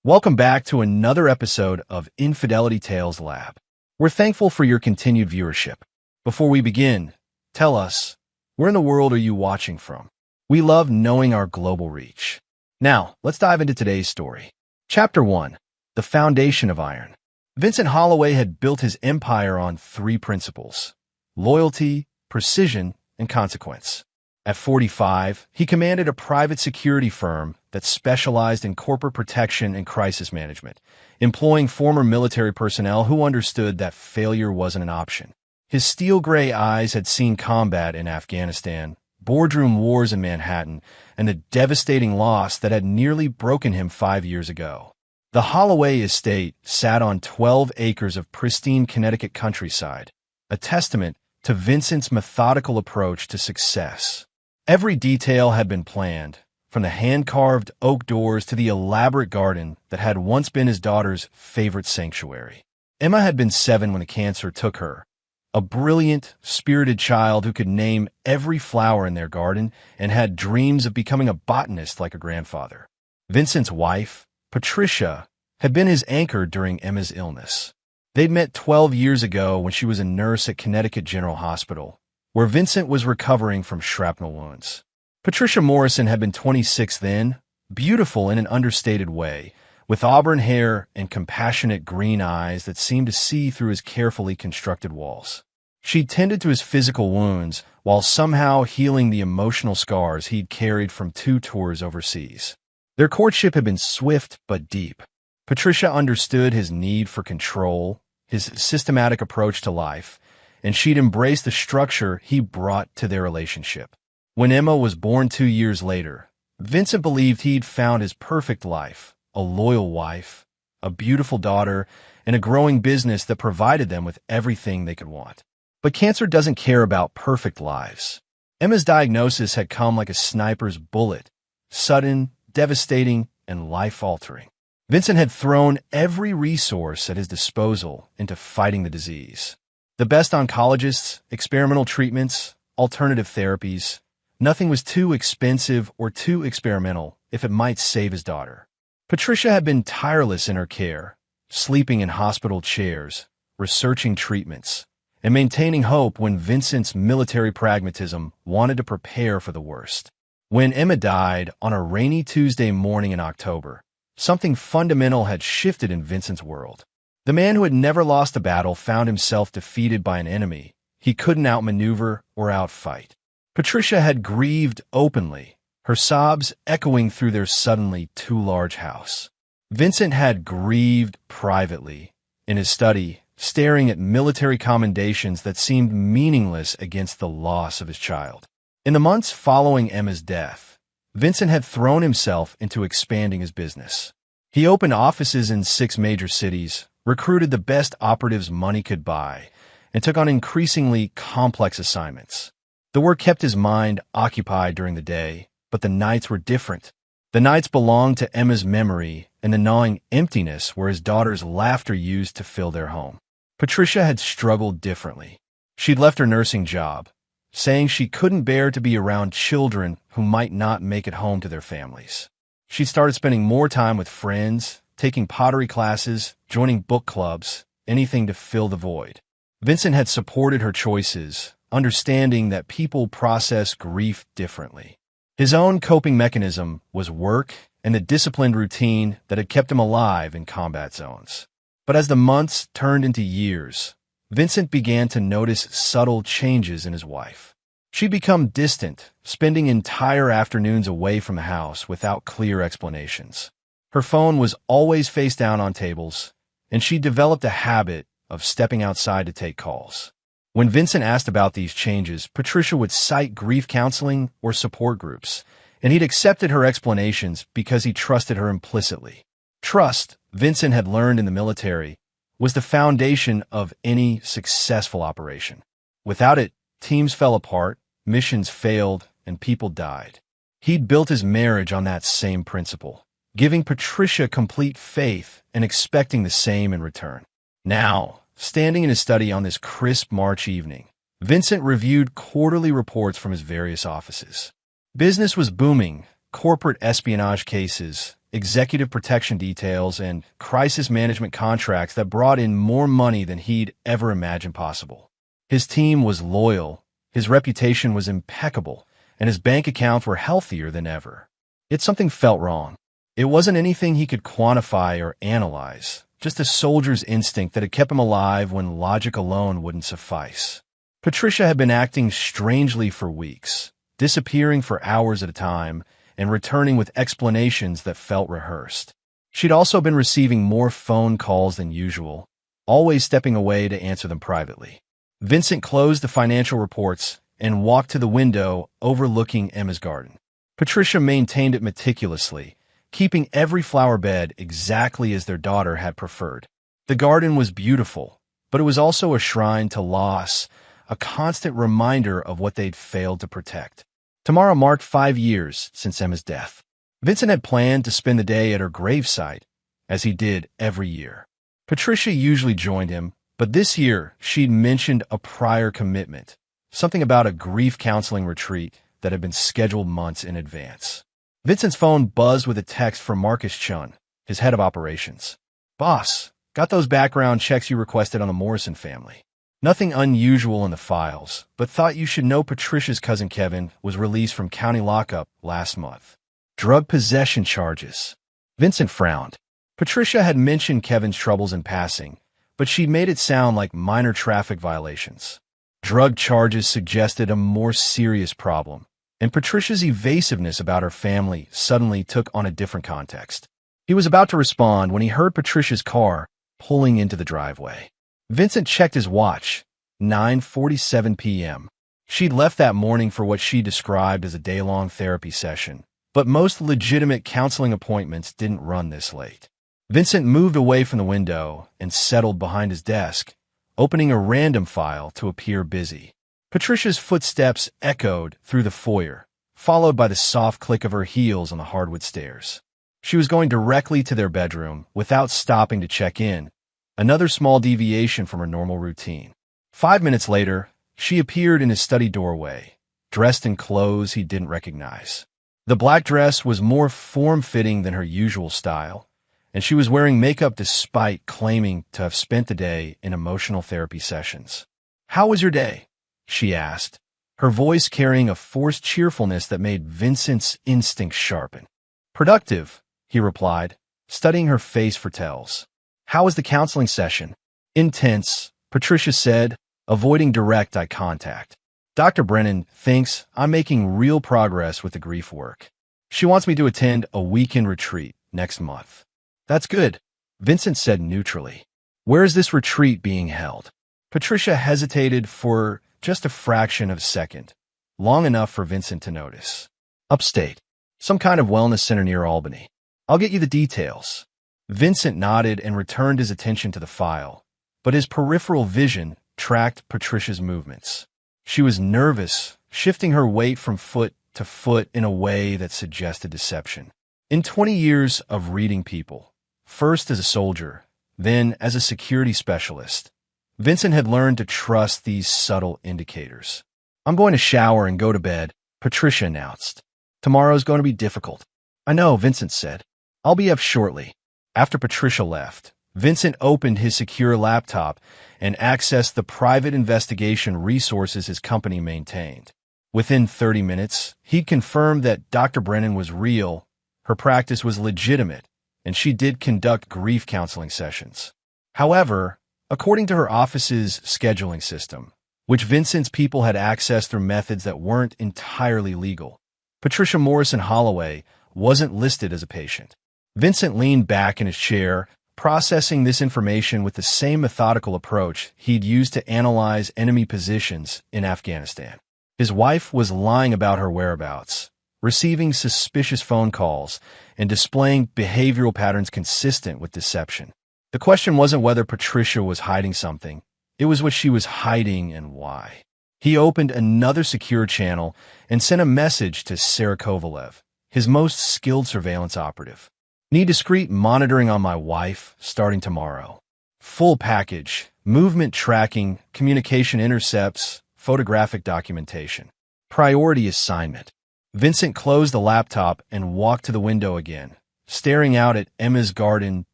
Welcome back to another episode of Infidelity Tales Lab. We're thankful for your continued viewership. Before we begin, tell us, where in the world are you watching from? We love knowing our global reach. Now, let's dive into today's story. Chapter 1. The Foundation of Iron. Vincent Holloway had built his empire on three principles: loyalty, precision, and consequence. At 45, he commanded a private security firm that specialized in corporate protection and crisis management, employing former military personnel who understood that failure wasn't an option. His steel-gray eyes had seen combat in Afghanistan, boardroom wars in Manhattan, and the devastating loss that had nearly broken him 5 years ago. The Holloway estate sat on 12 acres of pristine Connecticut countryside, a testament to Vincent's methodical approach to success. Every detail had been planned, from the hand-carved oak doors to the elaborate garden that had once been his daughter's favorite sanctuary. Emma had been 7 when the cancer took her, a brilliant, spirited child who could name every flower in their garden and had dreams of becoming a botanist like her grandfather. Vincent's wife, Patricia, had been his anchor during Emma's illness. They'd met 12 years ago when she was a nurse at Connecticut General Hospital, where Vincent was recovering from shrapnel wounds. Patricia Morrison had been 26 then, beautiful in an understated way, with auburn hair and compassionate green eyes that seemed to see through his carefully constructed walls. She'd tended to his physical wounds while somehow healing the emotional scars he'd carried from 2 tours overseas. Their courtship had been swift but deep. Patricia understood his need for control, his systematic approach to life, and she'd embraced the structure he brought to their relationship. When Emma was born 2 years later, Vincent believed he'd found his perfect life: a loyal wife, a beautiful daughter, and a growing business that provided them with everything they could want. But cancer doesn't care about perfect lives. Emma's diagnosis had come like a sniper's bullet, sudden, devastating, and life-altering. Vincent had thrown every resource at his disposal into fighting the disease. The best oncologists, experimental treatments, alternative therapies. Nothing was too expensive or too experimental if it might save his daughter. Patricia had been tireless in her care, sleeping in hospital chairs, researching treatments, and maintaining hope when Vincent's military pragmatism wanted to prepare for the worst. When Emma died on a rainy Tuesday morning in October, something fundamental had shifted in Vincent's world. The man who had never lost a battle found himself defeated by an enemy he couldn't outmaneuver or outfight. Patricia had grieved openly, her sobs echoing through their suddenly too large house. Vincent had grieved privately, in his study, staring at military commendations that seemed meaningless against the loss of his child. In the months following Emma's death, Vincent had thrown himself into expanding his business. He opened offices in 6 major cities, recruited the best operatives money could buy, and took on increasingly complex assignments. The work kept his mind occupied during the day, but the nights were different. The nights belonged to Emma's memory and the gnawing emptiness where his daughter's laughter used to fill their home. Patricia had struggled differently. She'd left her nursing job, saying she couldn't bear to be around children who might not make it home to their families. She'd started spending more time with friends, taking pottery classes, joining book clubs, anything to fill the void. Vincent had supported her choices, understanding that people process grief differently. His own coping mechanism was work and the disciplined routine that had kept him alive in combat zones. But as the months turned into years, Vincent began to notice subtle changes in his wife. She'd become distant, spending entire afternoons away from the house without clear explanations. Her phone was always face down on tables, and she developed a habit of stepping outside to take calls. When Vincent asked about these changes, Patricia would cite grief counseling or support groups, and he'd accepted her explanations because he trusted her implicitly. Trust, Vincent had learned in the military, was the foundation of any successful operation. Without it, teams fell apart, missions failed, and people died. He'd built his marriage on that same principle, giving Patricia complete faith and expecting the same in return. Now, standing in his study on this crisp March evening, Vincent reviewed quarterly reports from his various offices. Business was booming: corporate espionage cases, executive protection details, and crisis management contracts that brought in more money than he'd ever imagined possible. His team was loyal, his reputation was impeccable, and his bank accounts were healthier than ever. Yet something felt wrong. It wasn't anything he could quantify or analyze, just a soldier's instinct that had kept him alive when logic alone wouldn't suffice. Patricia had been acting strangely for weeks, disappearing for hours at a time, and returning with explanations that felt rehearsed. She'd also been receiving more phone calls than usual, always stepping away to answer them privately. Vincent closed the financial reports and walked to the window overlooking Emma's garden. Patricia maintained it meticulously, keeping every flower bed exactly as their daughter had preferred. The garden was beautiful, but it was also a shrine to loss, a constant reminder of what they'd failed to protect. Tomorrow marked 5 years since Emma's death. Vincent had planned to spend the day at her gravesite, as he did every year. Patricia usually joined him, but this year she'd mentioned a prior commitment, something about a grief counseling retreat that had been scheduled months in advance. Vincent's phone buzzed with a text from Marcus Chun, his head of operations. "Boss, got those background checks you requested on the Morrison family. Nothing unusual in the files, but thought you should know Patricia's cousin Kevin was released from county lockup last month. Drug possession charges." Vincent frowned. Patricia had mentioned Kevin's troubles in passing, but she'd made it sound like minor traffic violations. Drug charges suggested a more serious problem, and Patricia's evasiveness about her family suddenly took on a different context. He was about to respond when he heard Patricia's car pulling into the driveway. Vincent checked his watch. 9:47 p.m. She'd left that morning for what she described as a day-long therapy session, but most legitimate counseling appointments didn't run this late. Vincent moved away from the window and settled behind his desk, opening a random file to appear busy. Patricia's footsteps echoed through the foyer, followed by the soft click of her heels on the hardwood stairs. She was going directly to their bedroom without stopping to check in, another small deviation from her normal routine. 5 minutes later, she appeared in his study doorway, dressed in clothes he didn't recognize. The black dress was more form-fitting than her usual style, and she was wearing makeup despite claiming to have spent the day in emotional therapy sessions. "How was your day?" she asked, her voice carrying a forced cheerfulness that made Vincent's instincts sharpen. "Productive," he replied, studying her face for tells. "How was the counseling session?" "Intense," Patricia said, avoiding direct eye contact. "Dr. Brennan thinks I'm making real progress with the grief work. She wants me to attend a weekend retreat next month." "That's good," Vincent said neutrally. "Where is this retreat being held?" Patricia hesitated for just a fraction of a second, long enough for Vincent to notice. "Upstate. Some kind of wellness center near Albany. I'll get you the details." Vincent nodded and returned his attention to the file, but his peripheral vision tracked Patricia's movements. She was nervous, shifting her weight from foot to foot in a way that suggested deception. In 20 years of reading people, first as a soldier, then as a security specialist, Vincent had learned to trust these subtle indicators. "I'm going to shower and go to bed," Patricia announced. "Tomorrow's going to be difficult." "I know," Vincent said. "I'll be up shortly." After Patricia left, Vincent opened his secure laptop and accessed the private investigation resources his company maintained. Within 30 minutes, he'd confirmed that Dr. Brennan was real, her practice was legitimate, and she did conduct grief counseling sessions. However, according to her office's scheduling system, which Vincent's people had accessed through methods that weren't entirely legal, Patricia Morrison Holloway wasn't listed as a patient. Vincent leaned back in his chair, processing this information with the same methodical approach he'd used to analyze enemy positions in Afghanistan. His wife was lying about her whereabouts, receiving suspicious phone calls, and displaying behavioral patterns consistent with deception. The question wasn't whether Patricia was hiding something, it was what she was hiding and why. He opened another secure channel and sent a message to Sarah Kovalev, his most skilled surveillance operative. "Need discreet monitoring on my wife starting tomorrow. Full package, movement tracking, communication intercepts, photographic documentation. Priority assignment." Vincent closed the laptop and walked to the window again, staring out at Emma's garden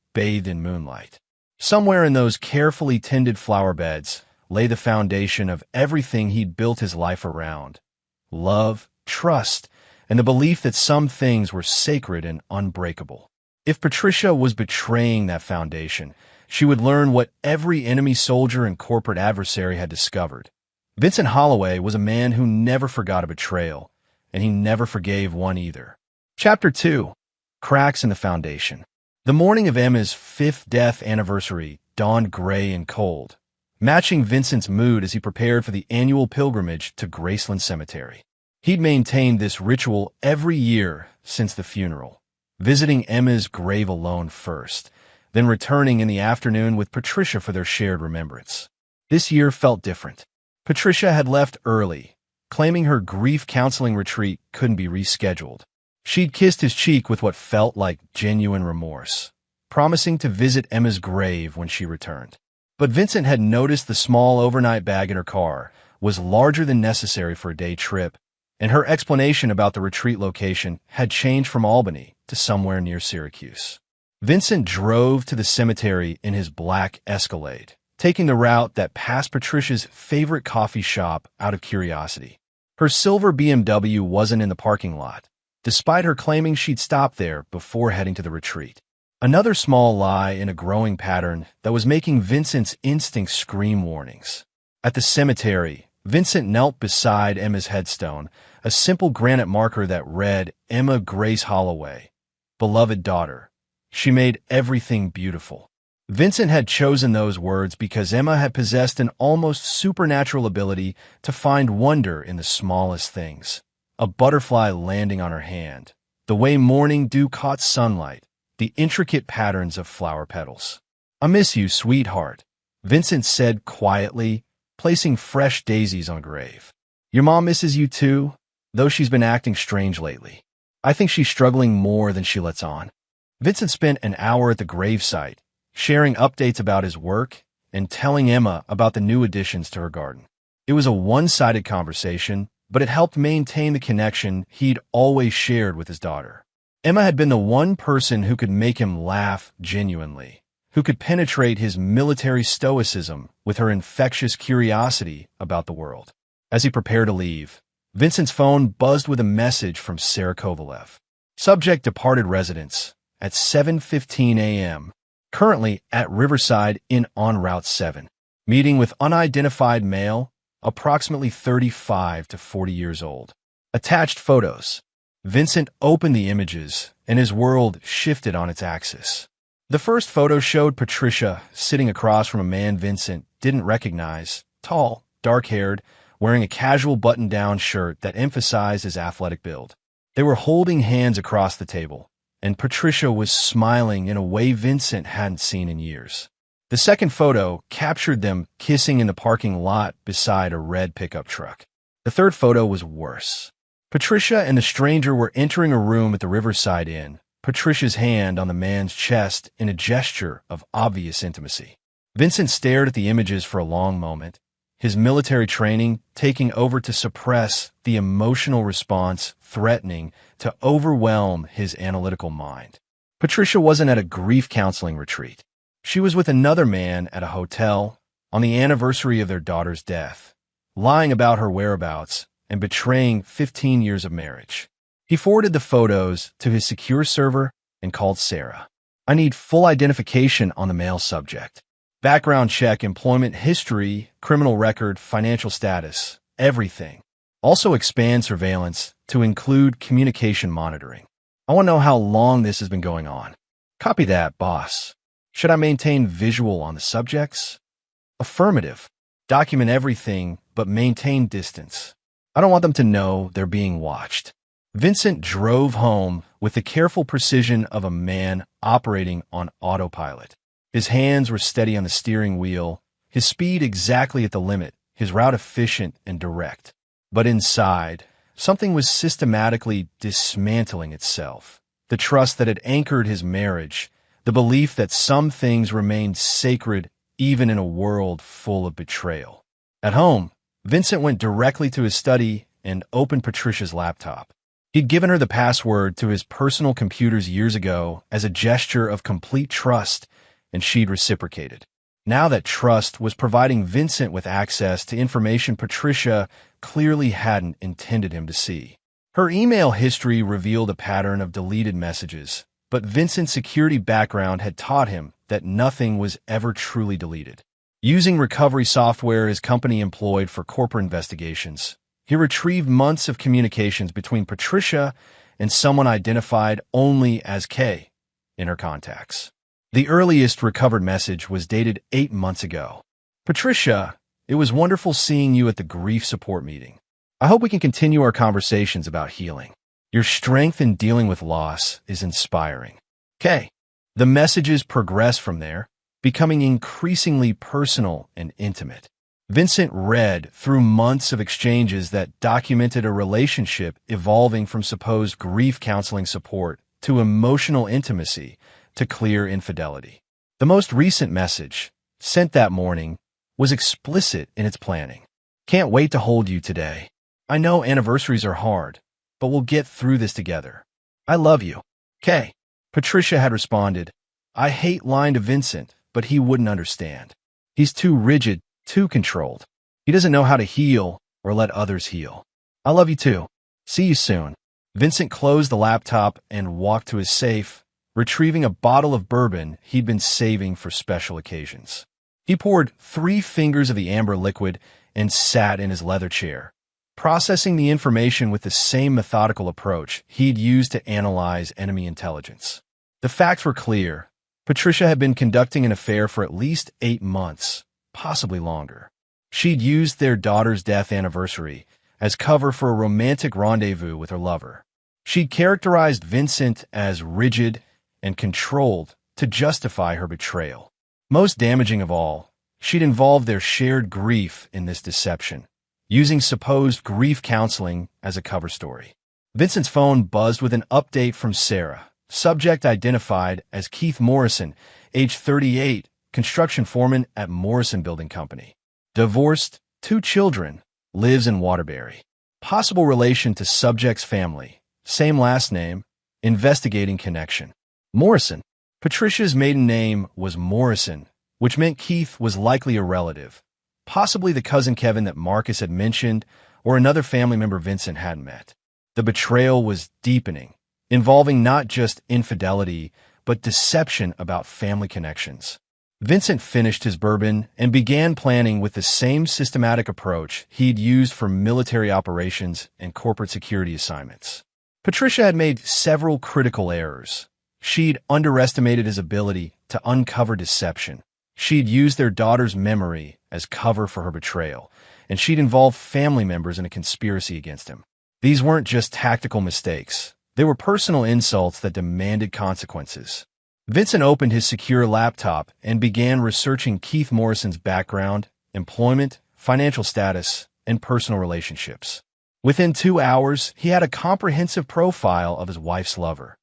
bathed in moonlight. Somewhere in those carefully tended flower beds lay the foundation of everything he'd built his life around: love, trust, and the belief that some things were sacred and unbreakable. If Patricia was betraying that foundation, she would learn what every enemy soldier and corporate adversary had discovered. Vincent Holloway was a man who never forgot a betrayal, and he never forgave one either. Chapter 2. Cracks in the Foundation. The morning of Emma's 5th death anniversary dawned gray and cold, matching Vincent's mood as he prepared for the annual pilgrimage to Graceland Cemetery. He'd maintained this ritual every year since the funeral, visiting Emma's grave alone first, then returning in the afternoon with Patricia for their shared remembrance. This year felt different. Patricia had left early, claiming her grief counseling retreat couldn't be rescheduled. She'd kissed his cheek with what felt like genuine remorse, promising to visit Emma's grave when she returned. But Vincent had noticed the small overnight bag in her car was larger than necessary for a day trip, and her explanation about the retreat location had changed from Albany to somewhere near Syracuse. Vincent drove to the cemetery in his black Escalade, taking the route that passed Patricia's favorite coffee shop out of curiosity. Her silver BMW wasn't in the parking lot, despite her claiming she'd stopped there before heading to the retreat. Another small lie in a growing pattern that was making Vincent's instincts scream warnings. At the cemetery, Vincent knelt beside Emma's headstone, a simple granite marker that read, "Emma Grace Holloway, beloved daughter. She made everything beautiful." Vincent had chosen those words because Emma had possessed an almost supernatural ability to find wonder in the smallest things. A butterfly landing on her hand, the way morning dew caught sunlight, the intricate patterns of flower petals. "I miss you, sweetheart," Vincent said quietly, placing fresh daisies on a grave. "Your mom misses you too, though she's been acting strange lately. I think she's struggling more than she lets on." Vincent spent an hour at the gravesite, sharing updates about his work and telling Emma about the new additions to her garden. It was a one-sided conversation, but it helped maintain the connection he'd always shared with his daughter. Emma had been the one person who could make him laugh genuinely, who could penetrate his military stoicism with her infectious curiosity about the world. As he prepared to leave, Vincent's phone buzzed with a message from Sarah Kovalev. Subject: departed residence at 7:15 a.m., currently at Riverside Inn on Route 7. Meeting with unidentified male, approximately 35 to 40 years old. Attached photos. Vincent opened the images, and his world shifted on its axis. The first photo showed Patricia sitting across from a man Vincent didn't recognize, tall, dark-haired, wearing a casual button-down shirt that emphasized his athletic build. They were holding hands across the table, and Patricia was smiling in a way Vincent hadn't seen in years. The second photo captured them kissing in the parking lot beside a red pickup truck. The third photo was worse. Patricia and the stranger were entering a room at the Riverside Inn, Patricia's hand on the man's chest in a gesture of obvious intimacy. Vincent stared at the images for a long moment, his military training taking over to suppress the emotional response threatening to overwhelm his analytical mind. Patricia wasn't at a grief counseling retreat. She was with another man at a hotel on the anniversary of their daughter's death, lying about her whereabouts and betraying 15 years of marriage. He forwarded the photos to his secure server and called Sarah. "I need full identification on the male subject. Background check, employment history, criminal record, financial status, everything. Also expand surveillance to include communication monitoring. I want to know how long this has been going on." "Copy that, boss. Should I maintain visual on the subjects?" "Affirmative. Document everything, but maintain distance. I don't want them to know they're being watched." Vincent drove home with the careful precision of a man operating on autopilot. His hands were steady on the steering wheel, his speed exactly at the limit, his route efficient and direct. But inside, something was systematically dismantling itself. The trust that had anchored his marriage, the belief that some things remained sacred even in a world full of betrayal. At home, Vincent went directly to his study and opened Patricia's laptop. He'd given her the password to his personal computers years ago as a gesture of complete trust, and she'd reciprocated. Now that trust was providing Vincent with access to information Patricia clearly hadn't intended him to see. Her email history revealed a pattern of deleted messages, but Vincent's security background had taught him that nothing was ever truly deleted. Using recovery software his company employed for corporate investigations, he retrieved months of communications between Patricia and someone identified only as K in her contacts. The earliest recovered message was dated 8 months ago. Patricia, it was wonderful seeing you at the grief support meeting. I hope we can continue our conversations about healing. Your strength in dealing with loss is inspiring. K. The messages progress from there, becoming increasingly personal and intimate. Vincent read through months of exchanges that documented a relationship evolving from supposed grief counseling support to emotional intimacy to clear infidelity. The most recent message, sent that morning, was explicit in its planning. Can't wait to hold you today. I know anniversaries are hard, but we'll get through this together. I love you. K. Patricia had responded, I hate lying to Vincent, but he wouldn't understand. He's too rigid, too controlled. He doesn't know how to heal or let others heal. I love you too. See you soon. Vincent closed the laptop and walked to his safe, retrieving a bottle of bourbon he'd been saving for special occasions. He poured 3 fingers of the amber liquid and sat in his leather chair, processing the information with the same methodical approach he'd used to analyze enemy intelligence. The facts were clear. Patricia had been conducting an affair for at least 8 months, possibly longer. She'd used their daughter's death anniversary as cover for a romantic rendezvous with her lover. She'd characterized Vincent as rigid and controlled to justify her betrayal. Most damaging of all, she'd involved their shared grief in this deception, using supposed grief counseling as a cover story. Vincent's phone buzzed with an update from Sarah, subject identified as Keith Morrison, age 38, construction foreman at Morrison Building Company. Divorced, 2 children, lives in Waterbury. Possible relation to subject's family, same last name, investigating connection. Morrison. Patricia's maiden name was Morrison, which meant Keith was likely a relative, possibly the cousin Kevin that Marcus had mentioned or another family member Vincent hadn't met. The betrayal was deepening, involving not just infidelity, but deception about family connections. Vincent finished his bourbon and began planning with the same systematic approach he'd used for military operations and corporate security assignments. Patricia had made several critical errors. She'd underestimated his ability to uncover deception. She'd used their daughter's memory as cover for her betrayal, and she'd involved family members in a conspiracy against him. These weren't just tactical mistakes. They were personal insults that demanded consequences. Vincent opened his secure laptop and began researching Keith Morrison's background, employment, financial status, and personal relationships. Within 2 hours, he had a comprehensive profile of his wife's lover.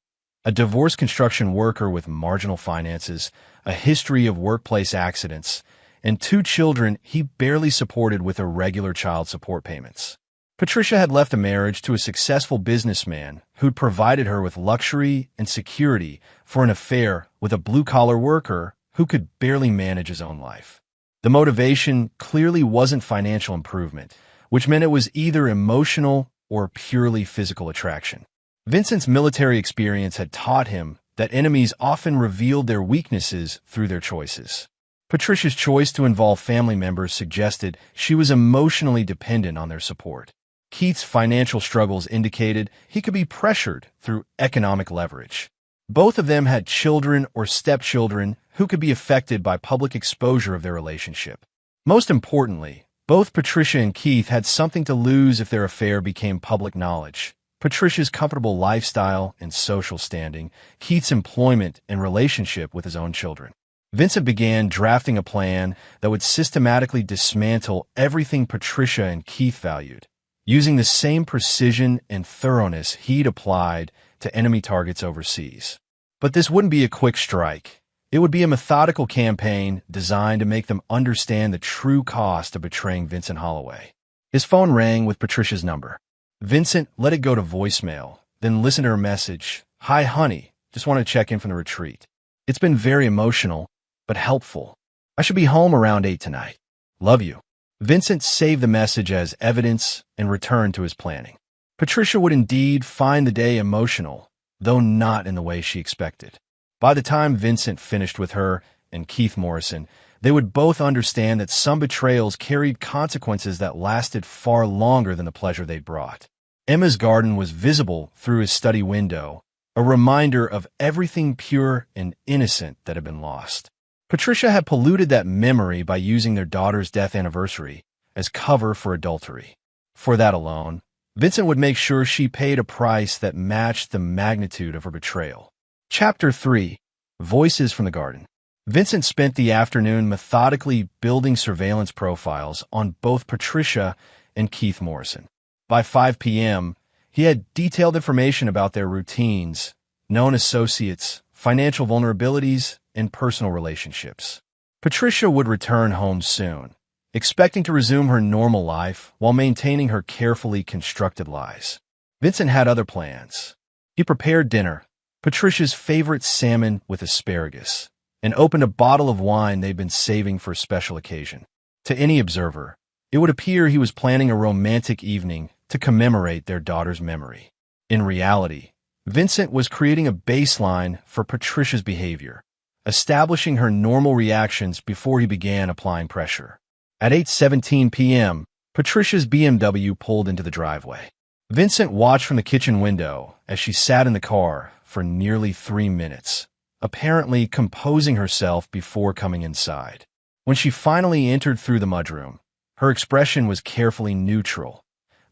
A divorced construction worker with marginal finances, a history of workplace accidents, and 2 children he barely supported with irregular child support payments. Patricia had left a marriage to a successful businessman who'd provided her with luxury and security for an affair with a blue-collar worker who could barely manage his own life. The motivation clearly wasn't financial improvement, which meant it was either emotional or purely physical attraction. Vincent's military experience had taught him that enemies often revealed their weaknesses through their choices. Patricia's choice to involve family members suggested she was emotionally dependent on their support. Keith's financial struggles indicated he could be pressured through economic leverage. Both of them had children or stepchildren who could be affected by public exposure of their relationship. Most importantly, both Patricia and Keith had something to lose if their affair became public knowledge. Patricia's comfortable lifestyle and social standing, Keith's employment and relationship with his own children. Vincent began drafting a plan that would systematically dismantle everything Patricia and Keith valued, using the same precision and thoroughness he'd applied to enemy targets overseas. But this wouldn't be a quick strike. It would be a methodical campaign designed to make them understand the true cost of betraying Vincent Holloway. His phone rang with Patricia's number. Vincent let it go to voicemail then listened to her message. "Hi, honey. Just want to check in from the retreat. It's been very emotional, but helpful. I should be home around 8 tonight. Love you." Vincent saved the message as evidence and returned to his planning. Patricia would indeed find the day emotional, though not in the way she expected. By the time Vincent finished with her and Keith Morrison, they would both understand that some betrayals carried consequences that lasted far longer than the pleasure they brought. Emma's garden was visible through his study window, a reminder of everything pure and innocent that had been lost. Patricia had polluted that memory by using their daughter's death anniversary as cover for adultery. For that alone, Vincent would make sure she paid a price that matched the magnitude of her betrayal. Chapter 3. Voices from the Garden. Vincent spent the afternoon methodically building surveillance profiles on both Patricia and Keith Morrison. By 5 p.m., he had detailed information about their routines, known associates, financial vulnerabilities, and personal relationships. Patricia would return home soon, expecting to resume her normal life while maintaining her carefully constructed lies. Vincent had other plans. He prepared dinner, Patricia's favorite salmon with asparagus, and opened a bottle of wine they'd been saving for a special occasion. To any observer, it would appear he was planning a romantic evening to commemorate their daughter's memory. In reality, Vincent was creating a baseline for Patricia's behavior, establishing her normal reactions before he began applying pressure. At 8:17 p.m., Patricia's BMW pulled into the driveway. Vincent watched from the kitchen window as she sat in the car for nearly 3 minutes, apparently composing herself before coming inside. When she finally entered through the mudroom, her expression was carefully neutral,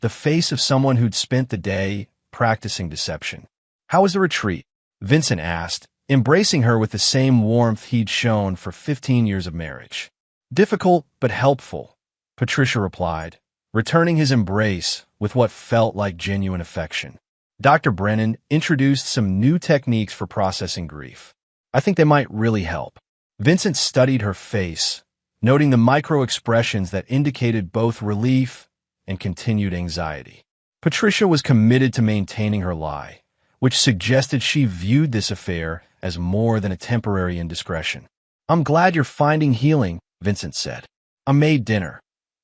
the face of someone who'd spent the day practicing deception. "How was the retreat?" Vincent asked, embracing her with the same warmth he'd shown for 15 years of marriage. "Difficult, but helpful," Patricia replied, returning his embrace with what felt like genuine affection. Dr. Brennan introduced some new techniques for processing grief. "I think they might really help." Vincent studied her face, noting the micro-expressions that indicated both relief and continued anxiety. Patricia was committed to maintaining her lie, which suggested she viewed this affair as more than a temporary indiscretion. "I'm glad you're finding healing," Vincent said. "I made dinner.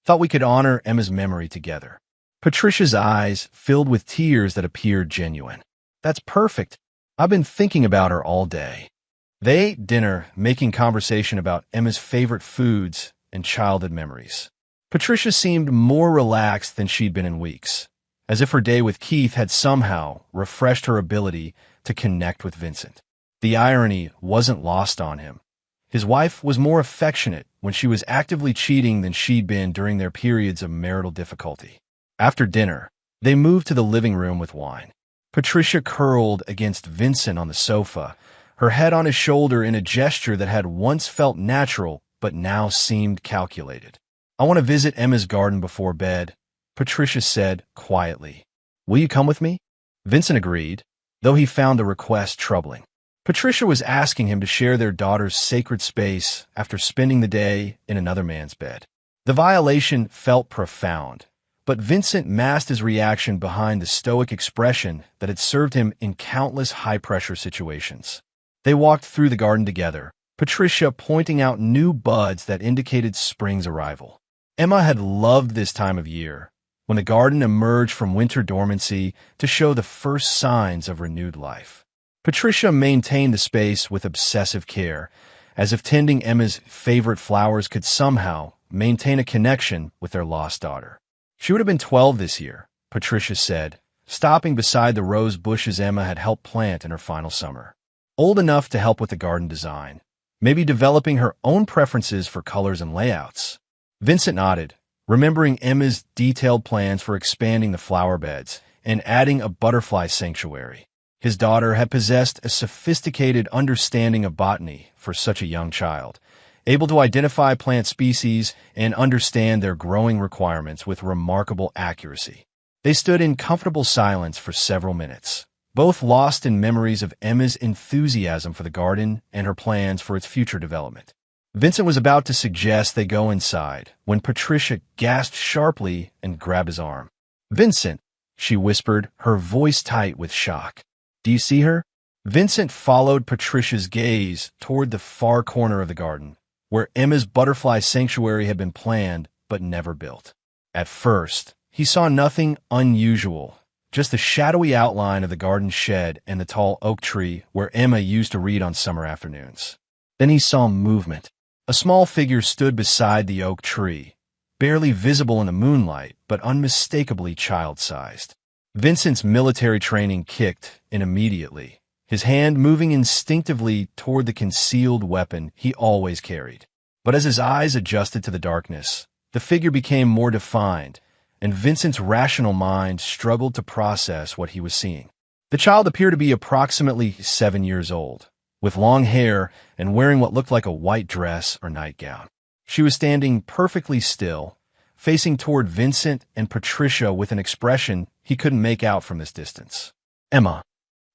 Thought we could honor Emma's memory together." Patricia's eyes filled with tears that appeared genuine. "That's perfect. I've been thinking about her all day." They ate dinner, making conversation about Emma's favorite foods and childhood memories. Patricia seemed more relaxed than she'd been in weeks, as if her day with Keith had somehow refreshed her ability to connect with Vincent. The irony wasn't lost on him. His wife was more affectionate when she was actively cheating than she'd been during their periods of marital difficulty. After dinner, they moved to the living room with wine. Patricia curled against Vincent on the sofa, her head on his shoulder in a gesture that had once felt natural but now seemed calculated. "I want to visit Emma's garden before bed," Patricia said quietly. "Will you come with me?" Vincent agreed, though he found the request troubling. Patricia was asking him to share their daughter's sacred space after spending the day in another man's bed. The violation felt profound, but Vincent masked his reaction behind the stoic expression that had served him in countless high-pressure situations. They walked through the garden together, Patricia pointing out new buds that indicated spring's arrival. Emma had loved this time of year, when the garden emerged from winter dormancy to show the first signs of renewed life. Patricia maintained the space with obsessive care, as if tending Emma's favorite flowers could somehow maintain a connection with their lost daughter. She would have been 12 this year, Patricia said, stopping beside the rose bushes Emma had helped plant in her final summer. Old enough to help with the garden design, maybe developing her own preferences for colors and layouts. Vincent nodded, remembering Emma's detailed plans for expanding the flower beds and adding a butterfly sanctuary. His daughter had possessed a sophisticated understanding of botany for such a young child, able to identify plant species and understand their growing requirements with remarkable accuracy. They stood in comfortable silence for several minutes, both lost in memories of Emma's enthusiasm for the garden and her plans for its future development. Vincent was about to suggest they go inside when Patricia gasped sharply and grabbed his arm. "Vincent!" she whispered, her voice tight with shock. "Do you see her?" Vincent followed Patricia's gaze toward the far corner of the garden, where Emma's butterfly sanctuary had been planned but never built. At first, he saw nothing unusual, just the shadowy outline of the garden shed and the tall oak tree where Emma used to read on summer afternoons. Then he saw movement. A small figure stood beside the oak tree, barely visible in the moonlight, but unmistakably child-sized. Vincent's military training kicked in immediately, his hand moving instinctively toward the concealed weapon he always carried. But as his eyes adjusted to the darkness, the figure became more defined, and Vincent's rational mind struggled to process what he was seeing. The child appeared to be approximately 7 years old, with long hair and wearing what looked like a white dress or nightgown. She was standing perfectly still, facing toward Vincent and Patricia with an expression he couldn't make out from this distance. "Emma,"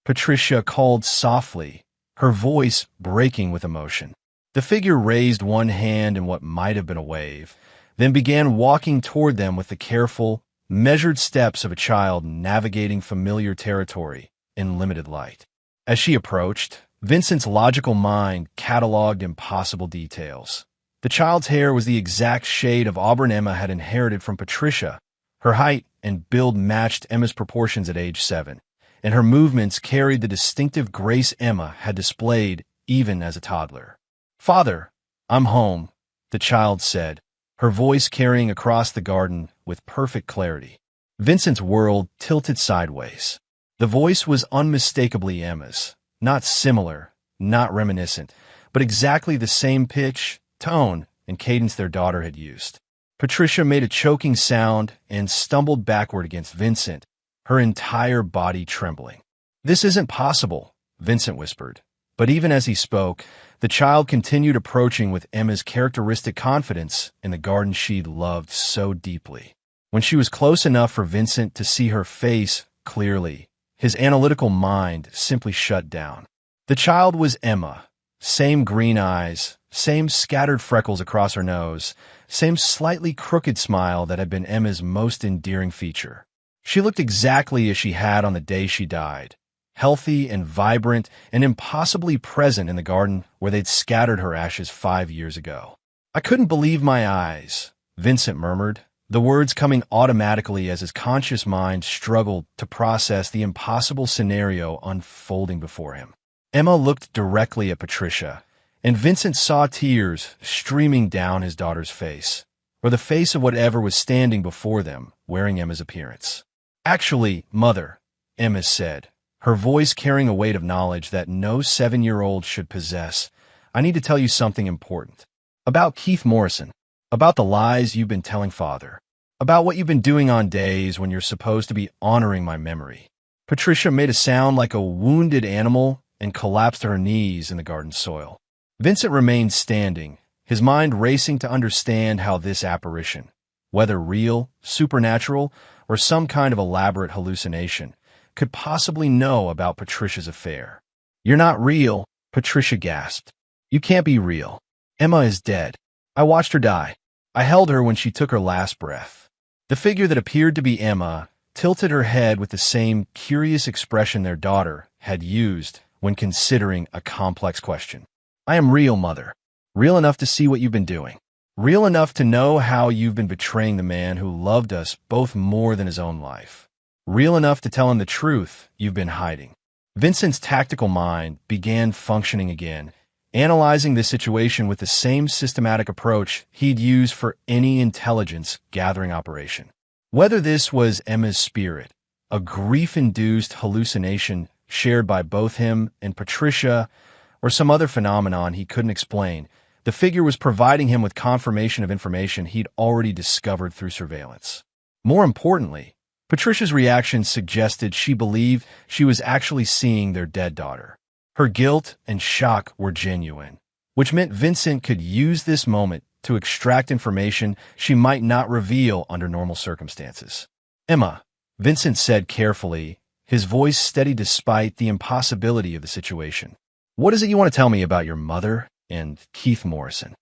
Patricia called softly, her voice breaking with emotion. The figure raised one hand in what might have been a wave, then began walking toward them with the careful, measured steps of a child navigating familiar territory in limited light. As she approached, Vincent's logical mind cataloged impossible details. The child's hair was the exact shade of auburn Emma had inherited from Patricia. Her height and build matched Emma's proportions at age 7, and her movements carried the distinctive grace Emma had displayed even as a toddler. "Father, I'm home," the child said, her voice carrying across the garden with perfect clarity. Vincent's world tilted sideways. The voice was unmistakably Emma's, not similar, not reminiscent, but exactly the same pitch, tone, and cadence their daughter had used. Patricia made a choking sound and stumbled backward against Vincent, her entire body trembling. "This isn't possible," Vincent whispered. But even as he spoke, the child continued approaching with Emma's characteristic confidence in the garden she loved so deeply. When she was close enough for Vincent to see her face clearly, his analytical mind simply shut down. The child was Emma. Same green eyes, same scattered freckles across her nose, same slightly crooked smile that had been Emma's most endearing feature. She looked exactly as she had on the day she died, healthy and vibrant and impossibly present in the garden where they'd scattered her ashes 5 years ago. "I couldn't believe my eyes," Vincent murmured, the words coming automatically as his conscious mind struggled to process the impossible scenario unfolding before him. Emma looked directly at Patricia, and Vincent saw tears streaming down his daughter's face, or the face of whatever was standing before them, wearing Emma's appearance. "Actually, Mother," Emma said, her voice carrying a weight of knowledge that no 7-year-old should possess, "I need to tell you something important. About Keith Morrison. About the lies you've been telling Father. About what you've been doing on days when you're supposed to be honoring my memory." Patricia made a sound like a wounded animal and collapsed to her knees in the garden soil. Vincent remained standing, his mind racing to understand how this apparition, whether real, supernatural, or some kind of elaborate hallucination, could possibly know about Patricia's affair. "You're not real," Patricia gasped. "You can't be real. Emma is dead. I watched her die. I held her when she took her last breath." The figure that appeared to be Emma tilted her head with the same curious expression their daughter had used when considering a complex question. "I am real, Mother. Real enough to see what you've been doing. Real enough to know how you've been betraying the man who loved us both more than his own life. Real enough to tell him the truth you've been hiding." Vincent's tactical mind began functioning again, analyzing the situation with the same systematic approach he'd used for any intelligence-gathering operation. Whether this was Emma's spirit, a grief-induced hallucination shared by both him and Patricia, or some other phenomenon he couldn't explain, the figure was providing him with confirmation of information he'd already discovered through surveillance. More importantly, Patricia's reaction suggested she believed she was actually seeing their dead daughter. Her guilt and shock were genuine, which meant Vincent could use this moment to extract information she might not reveal under normal circumstances. "Emma," Vincent said carefully, his voice steady despite the impossibility of the situation. "What is it you want to tell me about your mother and Keith Morrison?"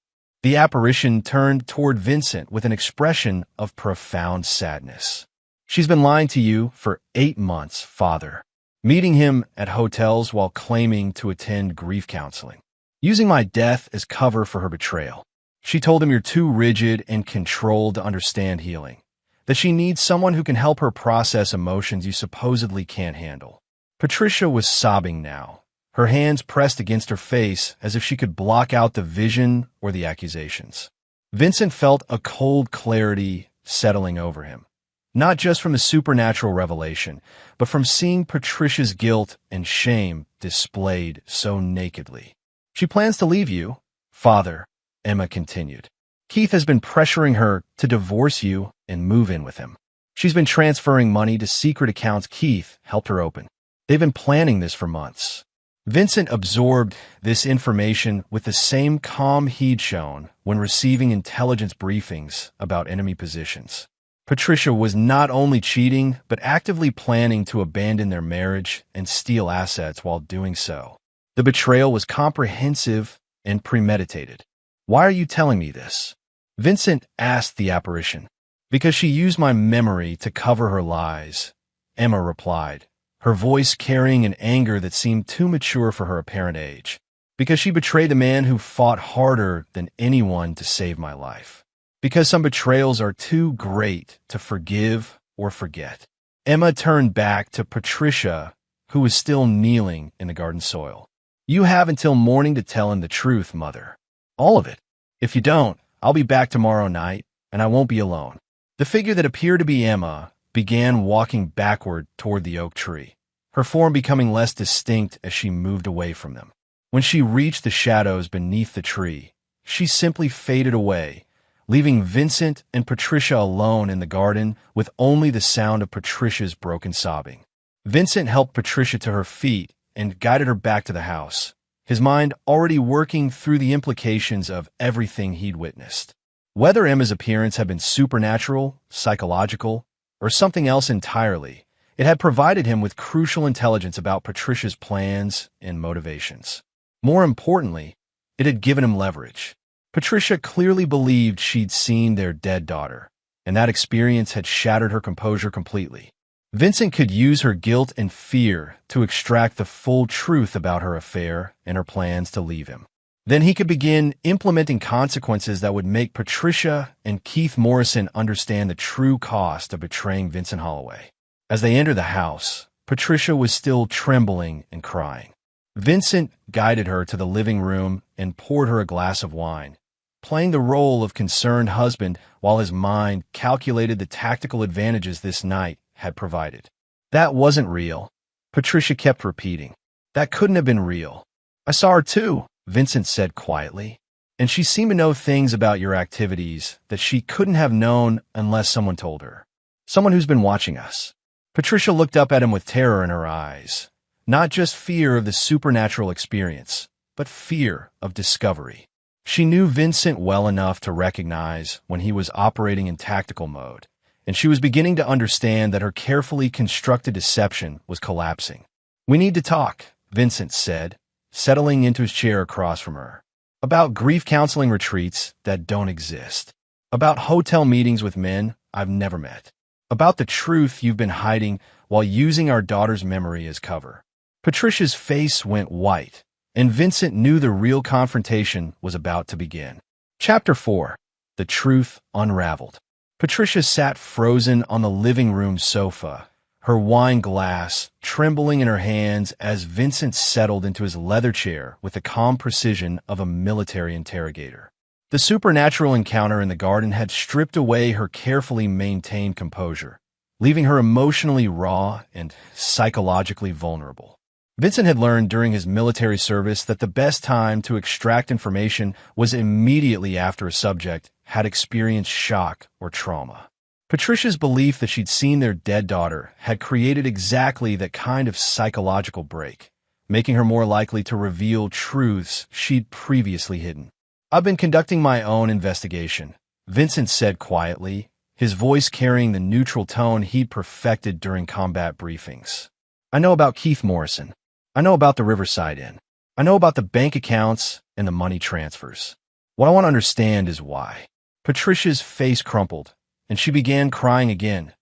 The apparition turned toward Vincent with an expression of profound sadness. She's been lying to you for 8 months, father. Meeting him at hotels while claiming to attend grief counseling. Using my death as cover for her betrayal. She told him you're too rigid and controlled to understand healing. That she needs someone who can help her process emotions you supposedly can't handle. Patricia was sobbing now, her hands pressed against her face as if she could block out the vision or the accusations. Vincent felt a cold clarity settling over him. Not just from the supernatural revelation, but from seeing Patricia's guilt and shame displayed so nakedly. She plans to leave you, father, Emma continued. Keith has been pressuring her to divorce you and move in with him. She's been transferring money to secret accounts Keith helped her open. They've been planning this for months. Vincent absorbed this information with the same calm he'd shown when receiving intelligence briefings about enemy positions. Patricia was not only cheating, but actively planning to abandon their marriage and steal assets while doing so. The betrayal was comprehensive and premeditated. Why are you telling me this? Vincent asked the apparition. Because she used my memory to cover her lies, Emma replied, her voice carrying an anger that seemed too mature for her apparent age. Because she betrayed the man who fought harder than anyone to save my life. Because some betrayals are too great to forgive or forget. Emma turned back to Patricia, who was still kneeling in the garden soil. You have until morning to tell him the truth, mother. All of it. If you don't, I'll be back tomorrow night, and I won't be alone. The figure that appeared to be Emma began walking backward toward the oak tree, her form becoming less distinct as she moved away from them. When she reached the shadows beneath the tree, she simply faded away, leaving Vincent and Patricia alone in the garden with only the sound of Patricia's broken sobbing. Vincent helped Patricia to her feet and guided her back to the house, his mind already working through the implications of everything he'd witnessed. Whether Emma's appearance had been supernatural, psychological, or something else entirely, it had provided him with crucial intelligence about Patricia's plans and motivations. More importantly, it had given him leverage. Patricia clearly believed she'd seen their dead daughter, and that experience had shattered her composure completely. Vincent could use her guilt and fear to extract the full truth about her affair and her plans to leave him. Then he could begin implementing consequences that would make Patricia and Keith Morrison understand the true cost of betraying Vincent Holloway. As they entered the house, Patricia was still trembling and crying. Vincent guided her to the living room and poured her a glass of wine, playing the role of concerned husband while his mind calculated the tactical advantages this night had provided. That wasn't real, Patricia kept repeating. That couldn't have been real. I saw her too, Vincent said quietly, and she seemed to know things about your activities that she couldn't have known unless someone told her. Someone who's been watching us. Patricia looked up at him with terror in her eyes. Not just fear of the supernatural experience, but fear of discovery. She knew Vincent well enough to recognize when he was operating in tactical mode, and she was beginning to understand that her carefully constructed deception was collapsing. We need to talk, Vincent said, settling into his chair across from her. About grief counseling retreats that don't exist. About hotel meetings with men I've never met. About the truth you've been hiding while using our daughter's memory as cover. Patricia's face went white, and Vincent knew the real confrontation was about to begin. Chapter 4. The Truth Unraveled. Patricia sat frozen on the living room sofa, her wine glass trembling in her hands as Vincent settled into his leather chair with the calm precision of a military interrogator. The supernatural encounter in the garden had stripped away her carefully maintained composure, leaving her emotionally raw and psychologically vulnerable. Vincent had learned during his military service that the best time to extract information was immediately after a subject had experienced shock or trauma. Patricia's belief that she'd seen their dead daughter had created exactly that kind of psychological break, making her more likely to reveal truths she'd previously hidden. I've been conducting my own investigation, Vincent said quietly, his voice carrying the neutral tone he'd perfected during combat briefings. I know about Keith Morrison. I know about the Riverside Inn. I know about the bank accounts and the money transfers. What I want to understand is why. Patricia's face crumpled, and she began crying again,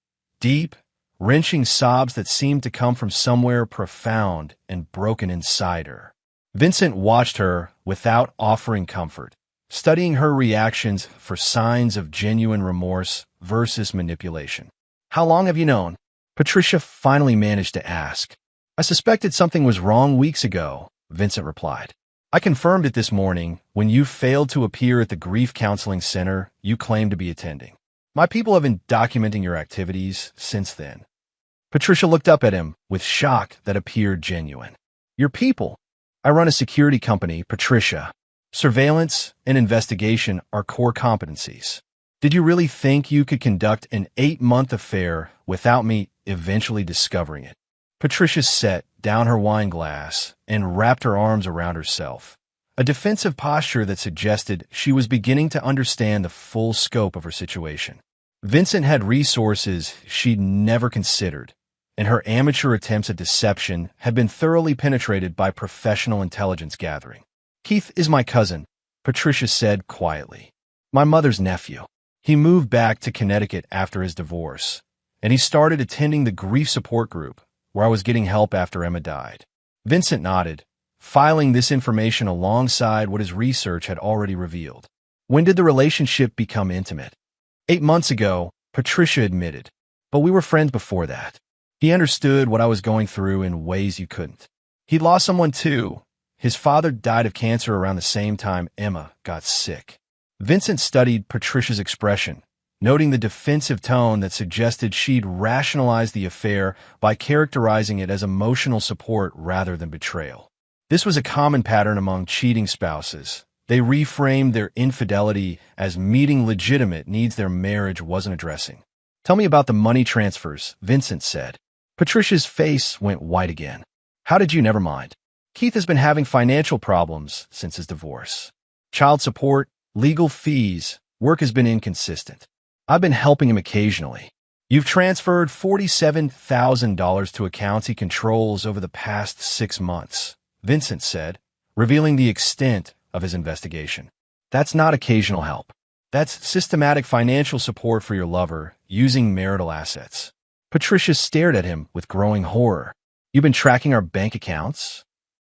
deep, wrenching sobs that seemed to come from somewhere profound and broken inside her. Vincent watched her without offering comfort, studying her reactions for signs of genuine remorse versus manipulation. "How long have you known?" Patricia finally managed to ask. "I suspected something was wrong weeks ago," Vincent replied. "I confirmed it this morning when you failed to appear at the grief counseling center you claimed to be attending. My people have been documenting your activities since then." Patricia looked up at him with shock that appeared genuine. "Your people? I run a security company, Patricia. Surveillance and investigation are core competencies. Did you really think you could conduct an 8-month affair without me eventually discovering it?" Patricia set down her wine glass and wrapped her arms around herself, a defensive posture that suggested she was beginning to understand the full scope of her situation. Vincent had resources she'd never considered, and her amateur attempts at deception had been thoroughly penetrated by professional intelligence gathering. "Keith is my cousin," Patricia said quietly. "My mother's nephew. He moved back to Connecticut after his divorce, and he started attending the grief support group, where I was getting help after Emma died." Vincent nodded, filing this information alongside what his research had already revealed. "When did the relationship become intimate?" 8 months ago," Patricia admitted, "but we were friends before that. He understood what I was going through in ways you couldn't. He lost someone too. His father died of cancer around the same time Emma got sick." Vincent studied Patricia's expression, noting the defensive tone that suggested she'd rationalized the affair by characterizing it as emotional support rather than betrayal. This was a common pattern among cheating spouses. They reframed their infidelity as meeting legitimate needs their marriage wasn't addressing. "Tell me about the money transfers," Vincent said. Patricia's face went white again. "How did you never mind? Keith has been having financial problems since his divorce. Child support, legal fees, work has been inconsistent. I've been helping him occasionally. You've transferred $47,000 to accounts he controls over the past 6 months, Vincent said, revealing the extent of his investigation. That's not occasional help. That's systematic financial support for your lover using marital assets. Patricia stared at him with growing horror. You've been tracking our bank accounts?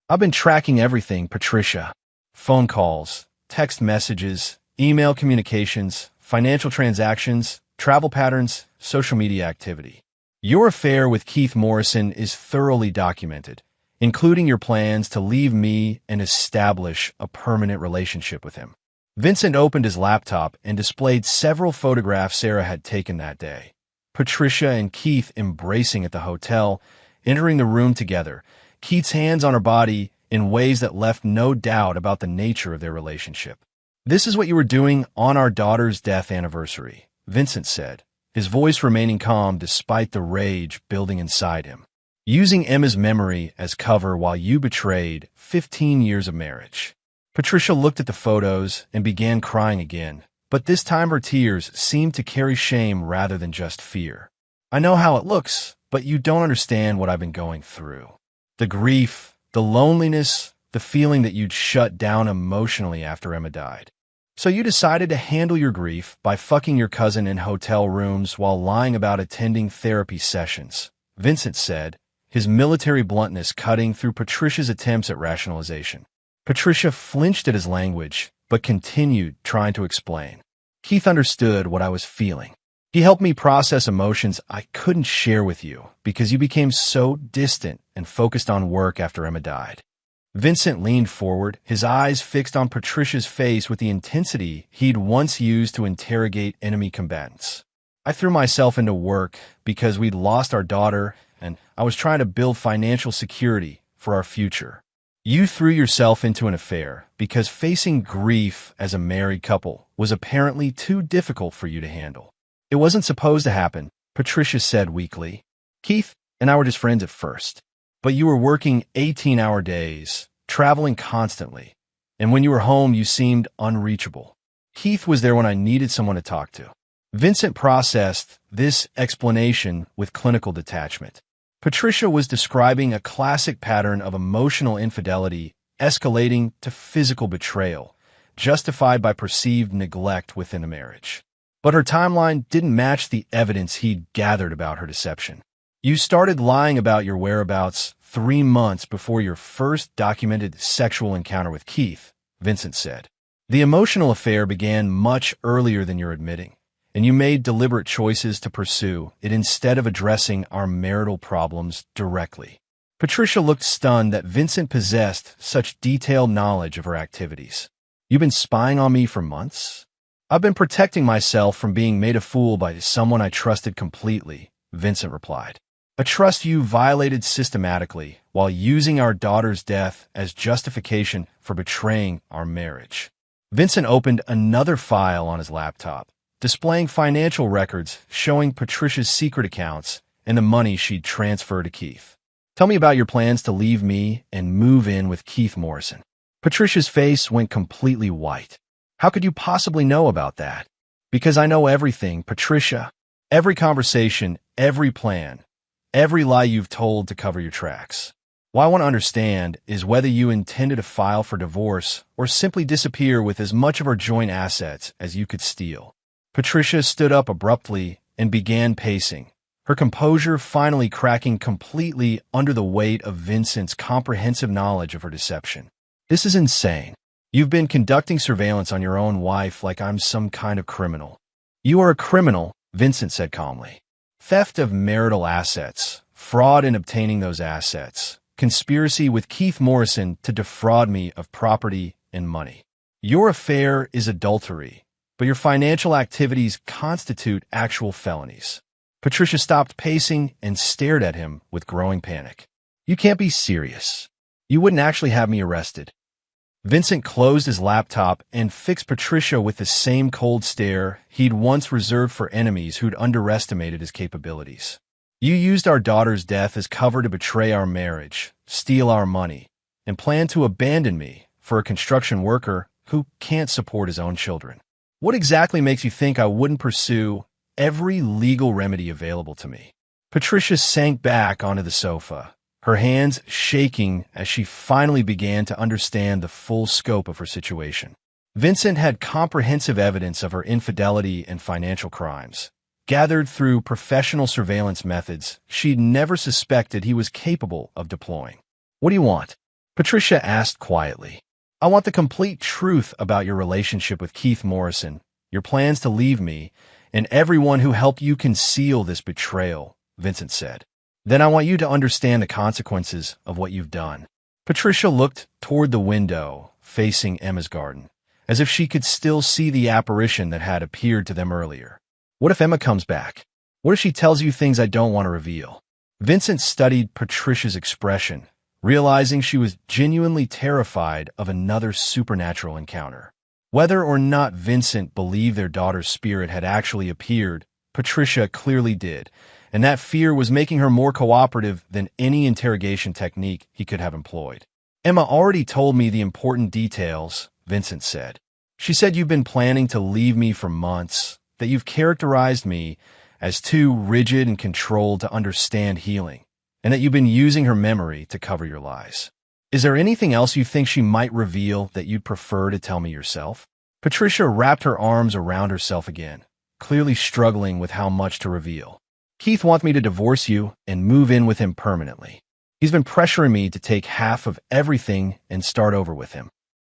I've been tracking everything, Patricia. Phone calls, text messages, email communications, financial transactions, travel patterns, social media activity. Your affair with Keith Morrison is thoroughly documented, including your plans to leave me and establish a permanent relationship with him. Vincent opened his laptop and displayed several photographs Sarah had taken that day. Patricia and Keith embracing at the hotel, entering the room together, Keith's hands on her body in ways that left no doubt about the nature of their relationship. This is what you were doing on our daughter's death anniversary, Vincent said, his voice remaining calm despite the rage building inside him. Using Emma's memory as cover while you betrayed 15 years of marriage. Patricia looked at the photos and began crying again, but this time her tears seemed to carry shame rather than just fear. I know how it looks, but you don't understand what I've been going through. The grief, the loneliness, the feeling that you'd shut down emotionally after Emma died. So you decided to handle your grief by fucking your cousin in hotel rooms while lying about attending therapy sessions, Vincent said, his military bluntness cutting through Patricia's attempts at rationalization. Patricia flinched at his language, but continued trying to explain. Keith understood what I was feeling. He helped me process emotions I couldn't share with you because you became so distant and focused on work after Emma died. Vincent leaned forward, his eyes fixed on Patricia's face with the intensity he'd once used to interrogate enemy combatants. I threw myself into work because we'd lost our daughter and I was trying to build financial security for our future. You threw yourself into an affair because facing grief as a married couple was apparently too difficult for you to handle. It wasn't supposed to happen, Patricia said weakly. Keith and I were just friends at first, but you were working 18-hour days, traveling constantly, and when you were home you seemed unreachable. Keith was there when I needed someone to talk to. Vincent processed this explanation with clinical detachment. Patricia was describing a classic pattern of emotional infidelity escalating to physical betrayal, justified by perceived neglect within a marriage. But her timeline didn't match the evidence he'd gathered about her deception. You started lying about your whereabouts 3 months before your first documented sexual encounter with Keith, Vincent said. The emotional affair began much earlier than you're admitting, and you made deliberate choices to pursue it instead of addressing our marital problems directly. Patricia looked stunned that Vincent possessed such detailed knowledge of her activities. You've been spying on me for months? I've been protecting myself from being made a fool by someone I trusted completely, Vincent replied. A trust you violated systematically while using our daughter's death as justification for betraying our marriage. Vincent opened another file on his laptop, displaying financial records showing Patricia's secret accounts and the money she'd transferred to Keith. Tell me about your plans to leave me and move in with Keith Morrison. Patricia's face went completely white. How could you possibly know about that? Because I know everything, Patricia. Every conversation, every plan, every lie you've told to cover your tracks. What I want to understand is whether you intended to file for divorce or simply disappear with as much of our joint assets as you could steal. Patricia stood up abruptly and began pacing, her composure finally cracking completely under the weight of Vincent's comprehensive knowledge of her deception. This is insane. You've been conducting surveillance on your own wife like I'm some kind of criminal. You are a criminal, Vincent said calmly. Theft of marital assets, fraud in obtaining those assets, conspiracy with Keith Morrison to defraud me of property and money. Your affair is adultery, but your financial activities constitute actual felonies. Patricia stopped pacing and stared at him with growing panic. You can't be serious. You wouldn't actually have me arrested. Vincent closed his laptop and fixed Patricia with the same cold stare he'd once reserved for enemies who'd underestimated his capabilities. You used our daughter's death as cover to betray our marriage, steal our money, and plan to abandon me for a construction worker who can't support his own children. What exactly makes you think I wouldn't pursue every legal remedy available to me? Patricia sank back onto the sofa, her hands shaking as she finally began to understand the full scope of her situation. Vincent had comprehensive evidence of her infidelity and financial crimes, gathered through professional surveillance methods she'd never suspected he was capable of deploying. What do you want? Patricia asked quietly. I want the complete truth about your relationship with Keith Morrison, your plans to leave me, and everyone who helped you conceal this betrayal, Vincent said. Then I want you to understand the consequences of what you've done. Patricia looked toward the window, facing Emma's garden, as if she could still see the apparition that had appeared to them earlier. What if Emma comes back? What if she tells you things I don't want to reveal? Vincent studied Patricia's expression, realizing she was genuinely terrified of another supernatural encounter. Whether or not Vincent believed their daughter's spirit had actually appeared, Patricia clearly did, and that fear was making her more cooperative than any interrogation technique he could have employed. Emma already told me the important details, Vincent said. She said you've been planning to leave me for months, that you've characterized me as too rigid and controlled to understand healing, and that you've been using her memory to cover your lies. Is there anything else you think she might reveal that you'd prefer to tell me yourself? Patricia wrapped her arms around herself again, clearly struggling with how much to reveal. Keith wants me to divorce you and move in with him permanently. He's been pressuring me to take half of everything and start over with him.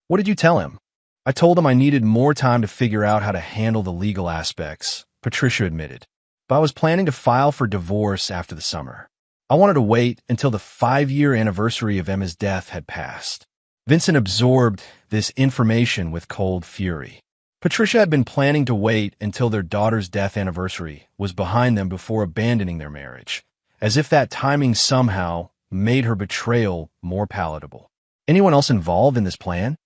What did you tell him? I told him I needed more time to figure out how to handle the legal aspects, Patricia admitted. But I was planning to file for divorce after the summer. I wanted to wait until the 5-year anniversary of Emma's death had passed. Vincent absorbed this information with cold fury. Patricia had been planning to wait until their daughter's death anniversary was behind them before abandoning their marriage, as if that timing somehow made her betrayal more palatable. Anyone else involved in this plan?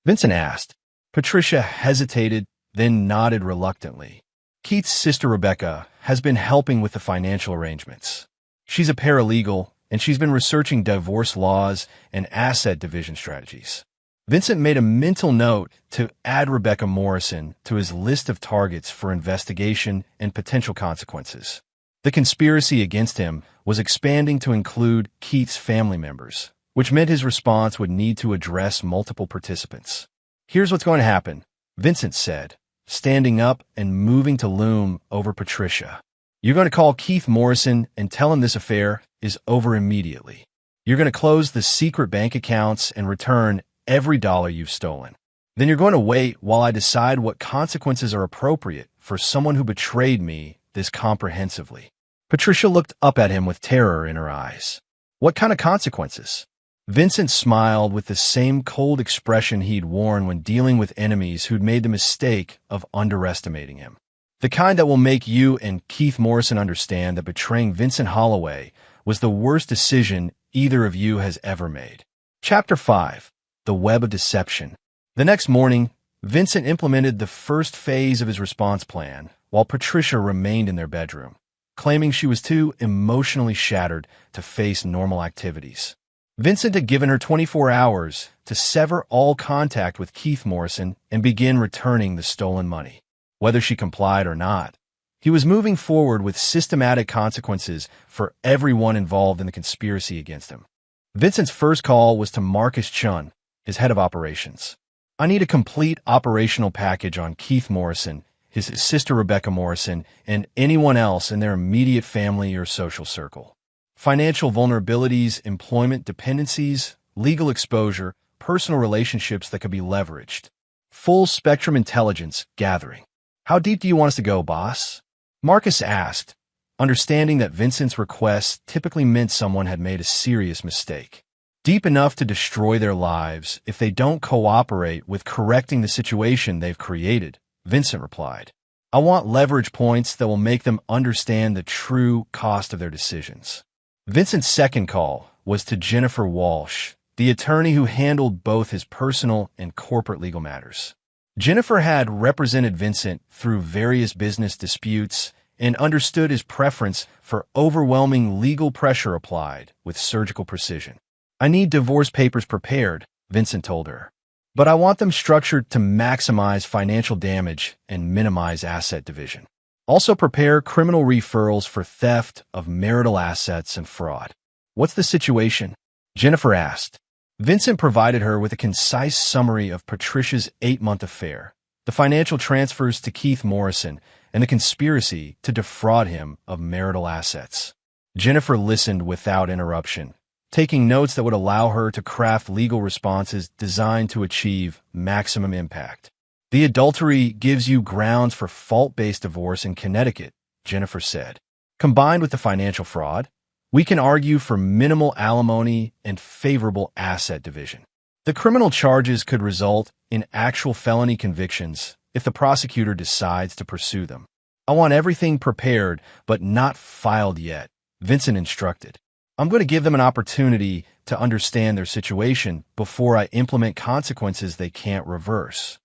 Vincent asked. Patricia hesitated, then nodded reluctantly. Keith's sister Rebecca has been helping with the financial arrangements. She's a paralegal, and she's been researching divorce laws and asset division strategies. Vincent made a mental note to add Rebecca Morrison to his list of targets for investigation and potential consequences. The conspiracy against him was expanding to include Keith's family members, which meant his response would need to address multiple participants. Here's what's going to happen, Vincent said, standing up and moving to loom over Patricia. "You're going to call Keith Morrison and tell him this affair is over immediately. You're going to close the secret bank accounts and return every dollar you've stolen. Then you're going to wait while I decide what consequences are appropriate for someone who betrayed me this comprehensively." Patricia looked up at him with terror in her eyes. "What kind of consequences?" Vincent smiled with the same cold expression he'd worn when dealing with enemies who'd made the mistake of underestimating him. "The kind that will make you and Keith Morrison understand that betraying Vincent Holloway was the worst decision either of you has ever made." Chapter 5. The Web of Deception. The next morning, Vincent implemented the first phase of his response plan while Patricia remained in their bedroom, claiming she was too emotionally shattered to face normal activities. Vincent had given her 24 hours to sever all contact with Keith Morrison and begin returning the stolen money. Whether she complied or not, he was moving forward with systematic consequences for everyone involved in the conspiracy against him. Vincent's first call was to Marcus Chun, his head of operations. "I need a complete operational package on Keith Morrison, his sister Rebecca Morrison, and anyone else in their immediate family or social circle. Financial vulnerabilities, employment dependencies, legal exposure, personal relationships that could be leveraged. Full spectrum intelligence gathering." "How deep do you want us to go, boss?" Marcus asked, understanding that Vincent's requests typically meant someone had made a serious mistake. "Deep enough to destroy their lives if they don't cooperate with correcting the situation they've created," Vincent replied. "I want leverage points that will make them understand the true cost of their decisions." Vincent's second call was to Jennifer Walsh, the attorney who handled both his personal and corporate legal matters. Jennifer had represented Vincent through various business disputes and understood his preference for overwhelming legal pressure applied with surgical precision. "I need divorce papers prepared," Vincent told her, "but I want them structured to maximize financial damage and minimize asset division. Also prepare criminal referrals for theft of marital assets and fraud." "What's the situation?" Jennifer asked. Vincent provided her with a concise summary of Patricia's 8-month affair, the financial transfers to Keith Morrison, and the conspiracy to defraud him of marital assets. Jennifer listened without interruption, taking notes that would allow her to craft legal responses designed to achieve maximum impact. "The adultery gives you grounds for fault-based divorce in Connecticut," Jennifer said. "Combined with the financial fraud, we can argue for minimal alimony and favorable asset division. The criminal charges could result in actual felony convictions if the prosecutor decides to pursue them. I want everything prepared but not filed yet," Vincent instructed. "I'm going to give them an opportunity to understand their situation before I implement consequences they can't reverse."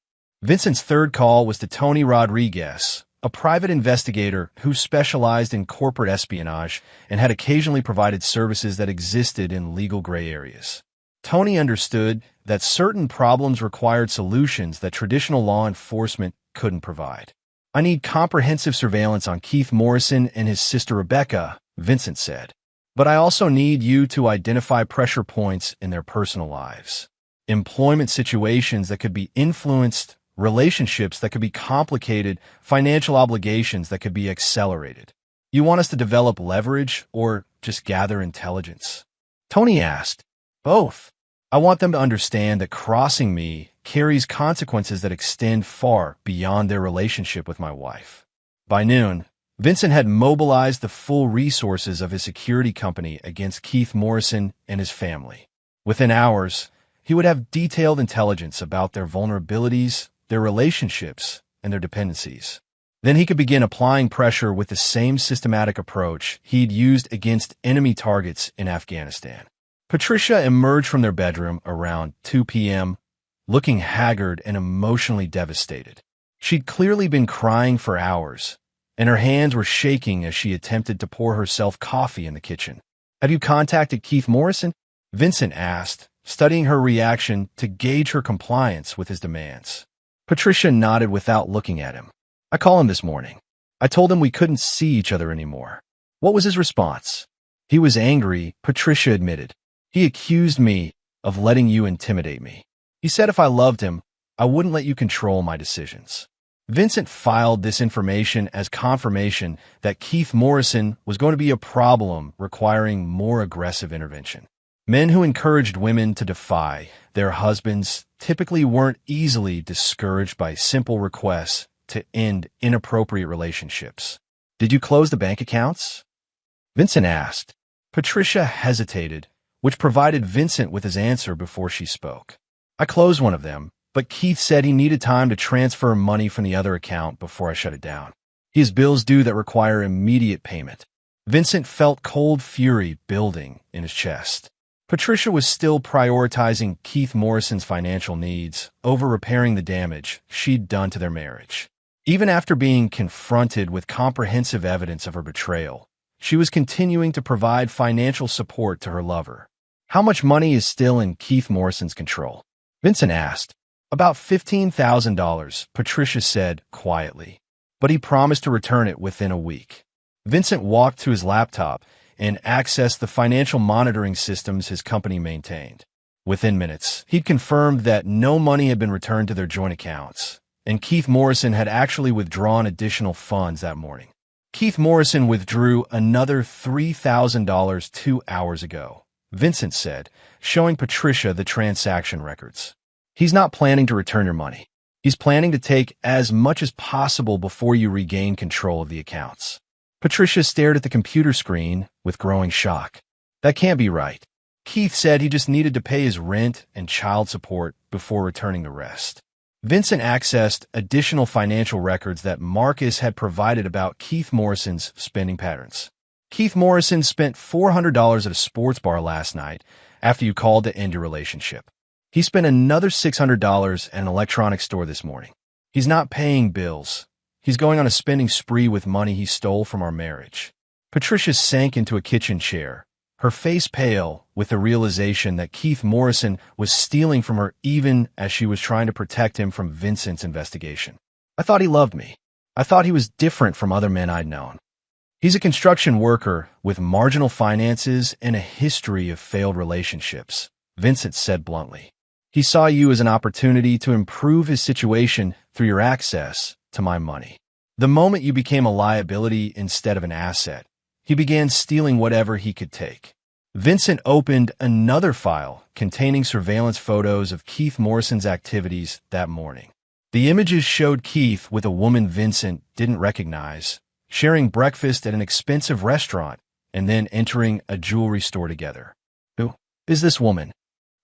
Vincent's third call was to Tony Rodriguez, a private investigator who specialized in corporate espionage and had occasionally provided services that existed in legal gray areas. Tony understood that certain problems required solutions that traditional law enforcement couldn't provide. "I need comprehensive surveillance on Keith Morrison and his sister Rebecca," Vincent said. "But I also need you to identify pressure points in their personal lives. Employment situations that could be influenced, relationships that could be complicated, financial obligations that could be accelerated. You want us to develop leverage or just gather intelligence?" Tony asked. "Both. I want them to understand that crossing me carries consequences that extend far beyond their relationship with my wife." By noon, Vincent had mobilized the full resources of his security company against Keith Morrison and his family. Within hours, he would have detailed intelligence about their vulnerabilities, their relationships, and their dependencies. Then he could begin applying pressure with the same systematic approach he'd used against enemy targets in Afghanistan. Patricia emerged from their bedroom around 2 p.m., looking haggard and emotionally devastated. She'd clearly been crying for hours, and her hands were shaking as she attempted to pour herself coffee in the kitchen. "Have you contacted Keith Morrison?" Vincent asked, studying her reaction to gauge her compliance with his demands. Patricia nodded without looking at him. "I called him this morning. I told him we couldn't see each other anymore." "What was his response?" "He was angry," Patricia admitted. "He accused me of letting you intimidate me. He said if I loved him, I wouldn't let you control my decisions." Vincent filed this information as confirmation that Keith Morrison was going to be a problem requiring more aggressive intervention. Men who encouraged women to defy their husbands typically weren't easily discouraged by simple requests to end inappropriate relationships. "Did you close the bank accounts?" Vincent asked. Patricia hesitated, which provided Vincent with his answer before she spoke. "I closed one of them, but Keith said he needed time to transfer money from the other account before I shut it down. He has bills due that require immediate payment." Vincent felt cold fury building in his chest. Patricia was still prioritizing Keith Morrison's financial needs over repairing the damage she'd done to their marriage. Even after being confronted with comprehensive evidence of her betrayal, she was continuing to provide financial support to her lover. "How much money is still in Keith Morrison's control?" Vincent asked. "About $15,000, Patricia said quietly, but he promised to return it within a week." Vincent walked to his laptop and accessed the financial monitoring systems his company maintained. Within minutes, he'd confirmed that no money had been returned to their joint accounts, and Keith Morrison had actually withdrawn additional funds that morning. Keith Morrison withdrew another $3,000 2 hours ago, Vincent said, showing Patricia the transaction records. "He's not planning to return your money. He's planning to take as much as possible before you regain control of the accounts." Patricia stared at the computer screen with growing shock. "That can't be right. Keith said he just needed to pay his rent and child support before returning the rest." Vincent accessed additional financial records that Marcus had provided about Keith Morrison's spending patterns. "Keith Morrison spent $400 at a sports bar last night after you called to end your relationship. He spent another $600 at an electronics store this morning. He's not paying bills. He's going on a spending spree with money he stole from our marriage." Patricia sank into a kitchen chair, her face pale with the realization that Keith Morrison was stealing from her even as she was trying to protect him from Vincent's investigation. "I thought he loved me. I thought he was different from other men I'd known. He's a construction worker with marginal finances and a history of failed relationships," Vincent said bluntly. "He saw you as an opportunity to improve his situation through your access to my money. The moment you became a liability instead of an asset, he began stealing whatever he could take." Vincent opened another file containing surveillance photos of Keith Morrison's activities that morning. The images showed Keith with a woman Vincent didn't recognize, sharing breakfast at an expensive restaurant, and then entering a jewelry store together. "Who is this woman?"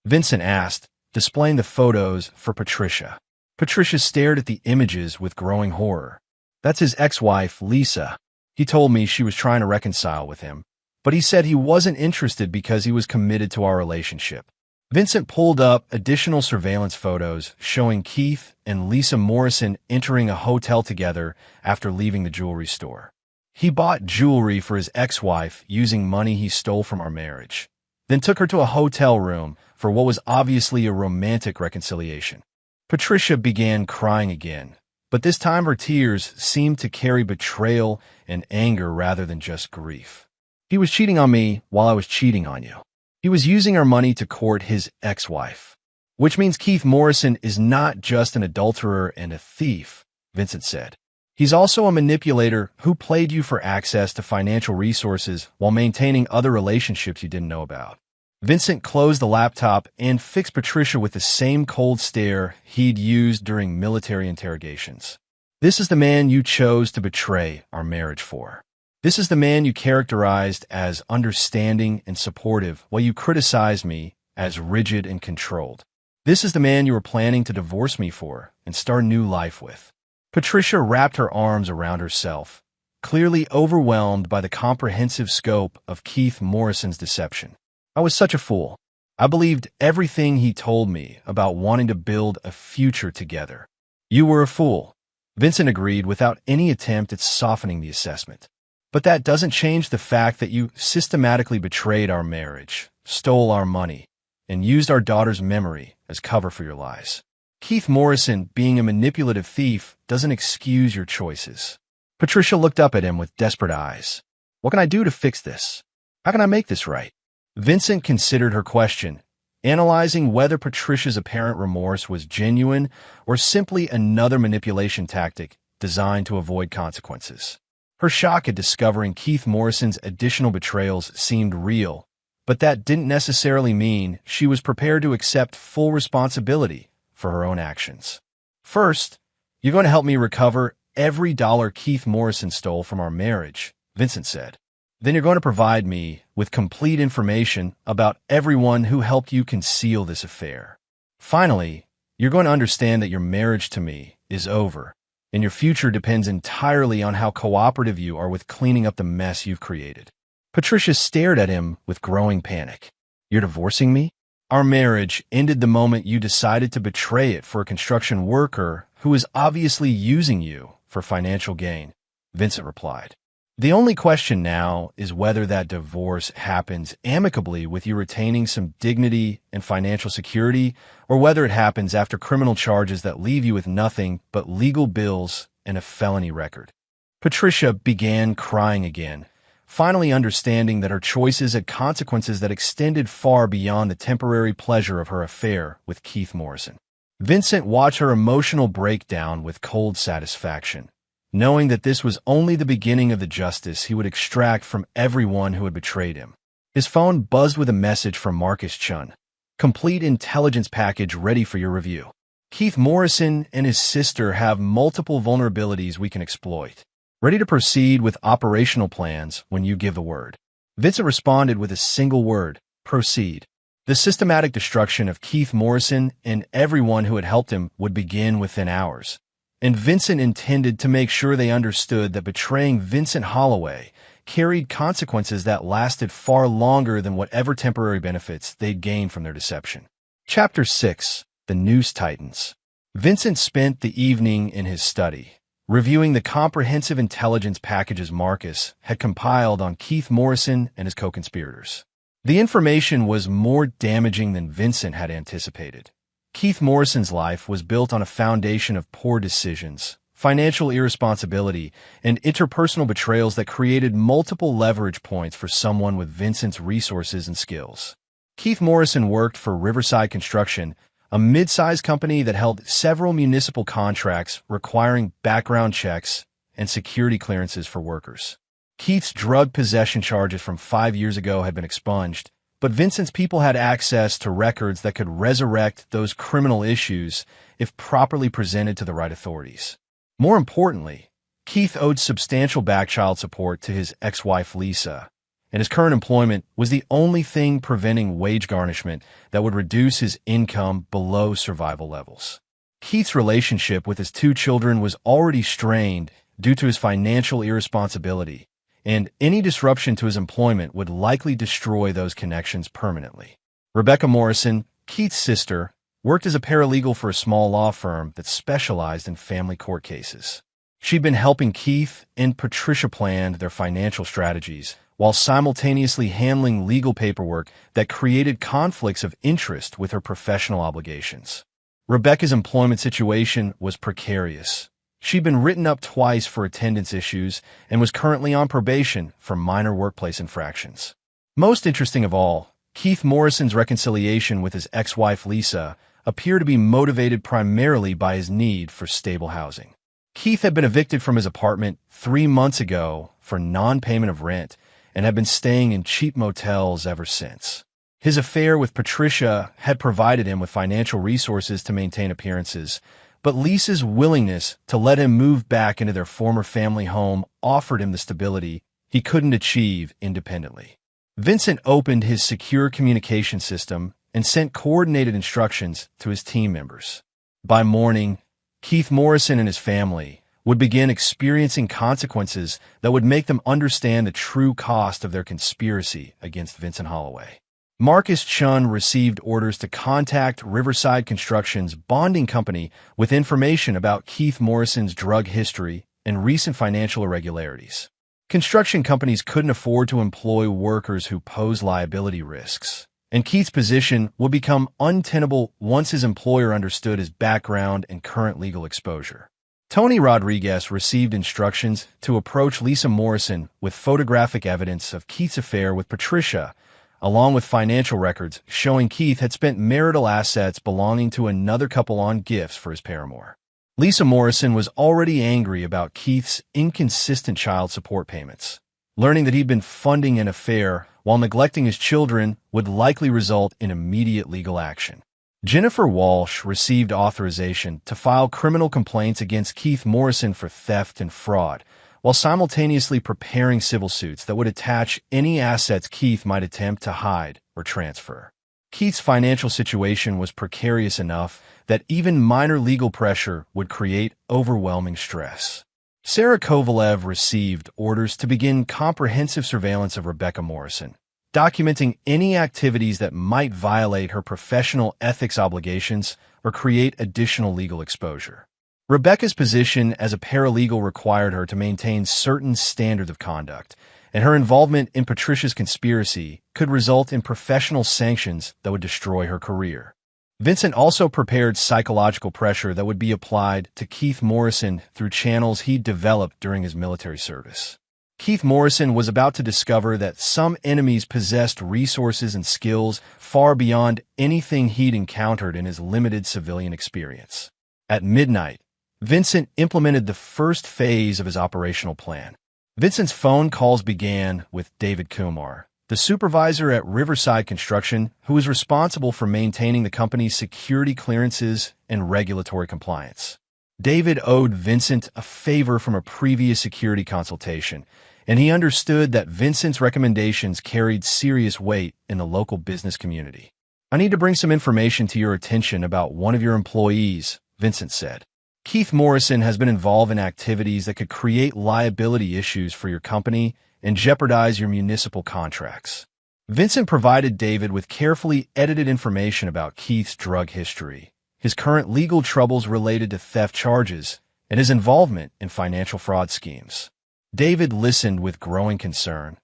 Vincent asked, displaying the photos for Patricia. Patricia stared at the images with growing horror. "That's his ex-wife, Lisa. He told me she was trying to reconcile with him, but he said he wasn't interested because he was committed to our relationship." Vincent pulled up additional surveillance photos showing Keith and Lisa Morrison entering a hotel together after leaving the jewelry store. "He bought jewelry for his ex-wife using money he stole from our marriage, then took her to a hotel room for what was obviously a romantic reconciliation." Patricia began crying again, but this time her tears seemed to carry betrayal and anger rather than just grief. "He was cheating on me while I was cheating on you. He was using our money to court his ex-wife." "Which means Keith Morrison is not just an adulterer and a thief," Vincent said. "He's also a manipulator who played you for access to financial resources while maintaining other relationships you didn't know about." Vincent closed the laptop and fixed Patricia with the same cold stare he'd used during military interrogations. "This is the man you chose to betray our marriage for. This is the man you characterized as understanding and supportive while you criticized me as rigid and controlled. This is the man you were planning to divorce me for and start a new life with." Patricia wrapped her arms around herself, clearly overwhelmed by the comprehensive scope of Keith Morrison's deception. "I was such a fool. I believed everything he told me about wanting to build a future together." "You were a fool," Vincent agreed without any attempt at softening the assessment. "But that doesn't change the fact that you systematically betrayed our marriage, stole our money, and used our daughter's memory as cover for your lies. Keith Morrison being a manipulative thief doesn't excuse your choices." Patricia looked up at him with desperate eyes. "What can I do to fix this? How can I make this right?" Vincent considered her question, analyzing whether Patricia's apparent remorse was genuine or simply another manipulation tactic designed to avoid consequences. Her shock at discovering Keith Morrison's additional betrayals seemed real, but that didn't necessarily mean she was prepared to accept full responsibility for her own actions. "First, you're going to help me recover every dollar Keith Morrison stole from our marriage," Vincent said. "Then you're going to provide me with complete information about everyone who helped you conceal this affair. Finally, you're going to understand that your marriage to me is over, and your future depends entirely on how cooperative you are with cleaning up the mess you've created." Patricia stared at him with growing panic. "You're divorcing me?" "Our marriage ended the moment you decided to betray it for a construction worker who is obviously using you for financial gain," Vincent replied. "The only question now is whether that divorce happens amicably with you retaining some dignity and financial security, or whether it happens after criminal charges that leave you with nothing but legal bills and a felony record." Patricia began crying again, finally understanding that her choices had consequences that extended far beyond the temporary pleasure of her affair with Keith Morrison. Vincent watched her emotional breakdown with cold satisfaction, knowing that this was only the beginning of the justice he would extract from everyone who had betrayed him. His phone buzzed with a message from Marcus Chun. "Complete intelligence package ready for your review. Keith Morrison and his sister have multiple vulnerabilities we can exploit. Ready to proceed with operational plans when you give the word." Vincent responded with a single word: proceed. The systematic destruction of Keith Morrison and everyone who had helped him would begin within hours, and Vincent intended to make sure they understood that betraying Vincent Holloway carried consequences that lasted far longer than whatever temporary benefits they'd gained from their deception. Chapter 6: The Noose Titans. Vincent spent the evening in his study, reviewing the comprehensive intelligence packages Marcus had compiled on Keith Morrison and his co-conspirators. The information was more damaging than Vincent had anticipated. Keith Morrison's life was built on a foundation of poor decisions, financial irresponsibility, and interpersonal betrayals that created multiple leverage points for someone with Vincent's resources and skills. Keith Morrison worked for Riverside Construction, a mid-sized company that held several municipal contracts requiring background checks and security clearances for workers. Keith's drug possession charges from 5 years ago had been expunged, but Vincent's people had access to records that could resurrect those criminal issues if properly presented to the right authorities. More importantly, Keith owed substantial back child support to his ex-wife Lisa, and his current employment was the only thing preventing wage garnishment that would reduce his income below survival levels. Keith's relationship with his 2 children was already strained due to his financial irresponsibility, and any disruption to his employment would likely destroy those connections permanently. Rebecca Morrison, Keith's sister, worked as a paralegal for a small law firm that specialized in family court cases. She'd been helping Keith and Patricia plan their financial strategies, while simultaneously handling legal paperwork that created conflicts of interest with her professional obligations. Rebecca's employment situation was precarious. She'd been written up twice for attendance issues and was currently on probation for minor workplace infractions. Most interesting of all, Keith Morrison's reconciliation with his ex-wife Lisa appeared to be motivated primarily by his need for stable housing. Keith had been evicted from his apartment 3 months ago for non-payment of rent and had been staying in cheap motels ever since. His affair with Patricia had provided him with financial resources to maintain appearances, but Lisa's willingness to let him move back into their former family home offered him the stability he couldn't achieve independently. Vincent opened his secure communication system and sent coordinated instructions to his team members. By morning, Keith Morrison and his family would begin experiencing consequences that would make them understand the true cost of their conspiracy against Vincent Holloway. Marcus Chun received orders to contact Riverside Construction's bonding company with information about Keith Morrison's drug history and recent financial irregularities. Construction companies couldn't afford to employ workers who pose liability risks, and Keith's position would become untenable once his employer understood his background and current legal exposure. Tony Rodriguez received instructions to approach Lisa Morrison with photographic evidence of Keith's affair with Patricia, along with financial records showing Keith had spent marital assets belonging to another couple on gifts for his paramour. Lisa Morrison was already angry about Keith's inconsistent child support payments. Learning that he'd been funding an affair while neglecting his children would likely result in immediate legal action. Jennifer Walsh received authorization to file criminal complaints against Keith Morrison for theft and fraud, while simultaneously preparing civil suits that would attach any assets Keith might attempt to hide or transfer. Keith's financial situation was precarious enough that even minor legal pressure would create overwhelming stress. Sarah Kovalev received orders to begin comprehensive surveillance of Rebecca Morrison, documenting any activities that might violate her professional ethics obligations or create additional legal exposure. Rebecca's position as a paralegal required her to maintain certain standards of conduct, and her involvement in Patricia's conspiracy could result in professional sanctions that would destroy her career. Vincent also prepared psychological pressure that would be applied to Keith Morrison through channels he'd developed during his military service. Keith Morrison was about to discover that some enemies possessed resources and skills far beyond anything he'd encountered in his limited civilian experience. At midnight, Vincent implemented the first phase of his operational plan. Vincent's phone calls began with David Kumar, the supervisor at Riverside Construction, who was responsible for maintaining the company's security clearances and regulatory compliance. David owed Vincent a favor from a previous security consultation, and he understood that Vincent's recommendations carried serious weight in the local business community. "I need to bring some information to your attention about one of your employees," Vincent said. "Keith Morrison has been involved in activities that could create liability issues for your company and jeopardize your municipal contracts." Vincent provided David with carefully edited information about Keith's drug history, his current legal troubles related to theft charges, and his involvement in financial fraud schemes. David listened with growing concern,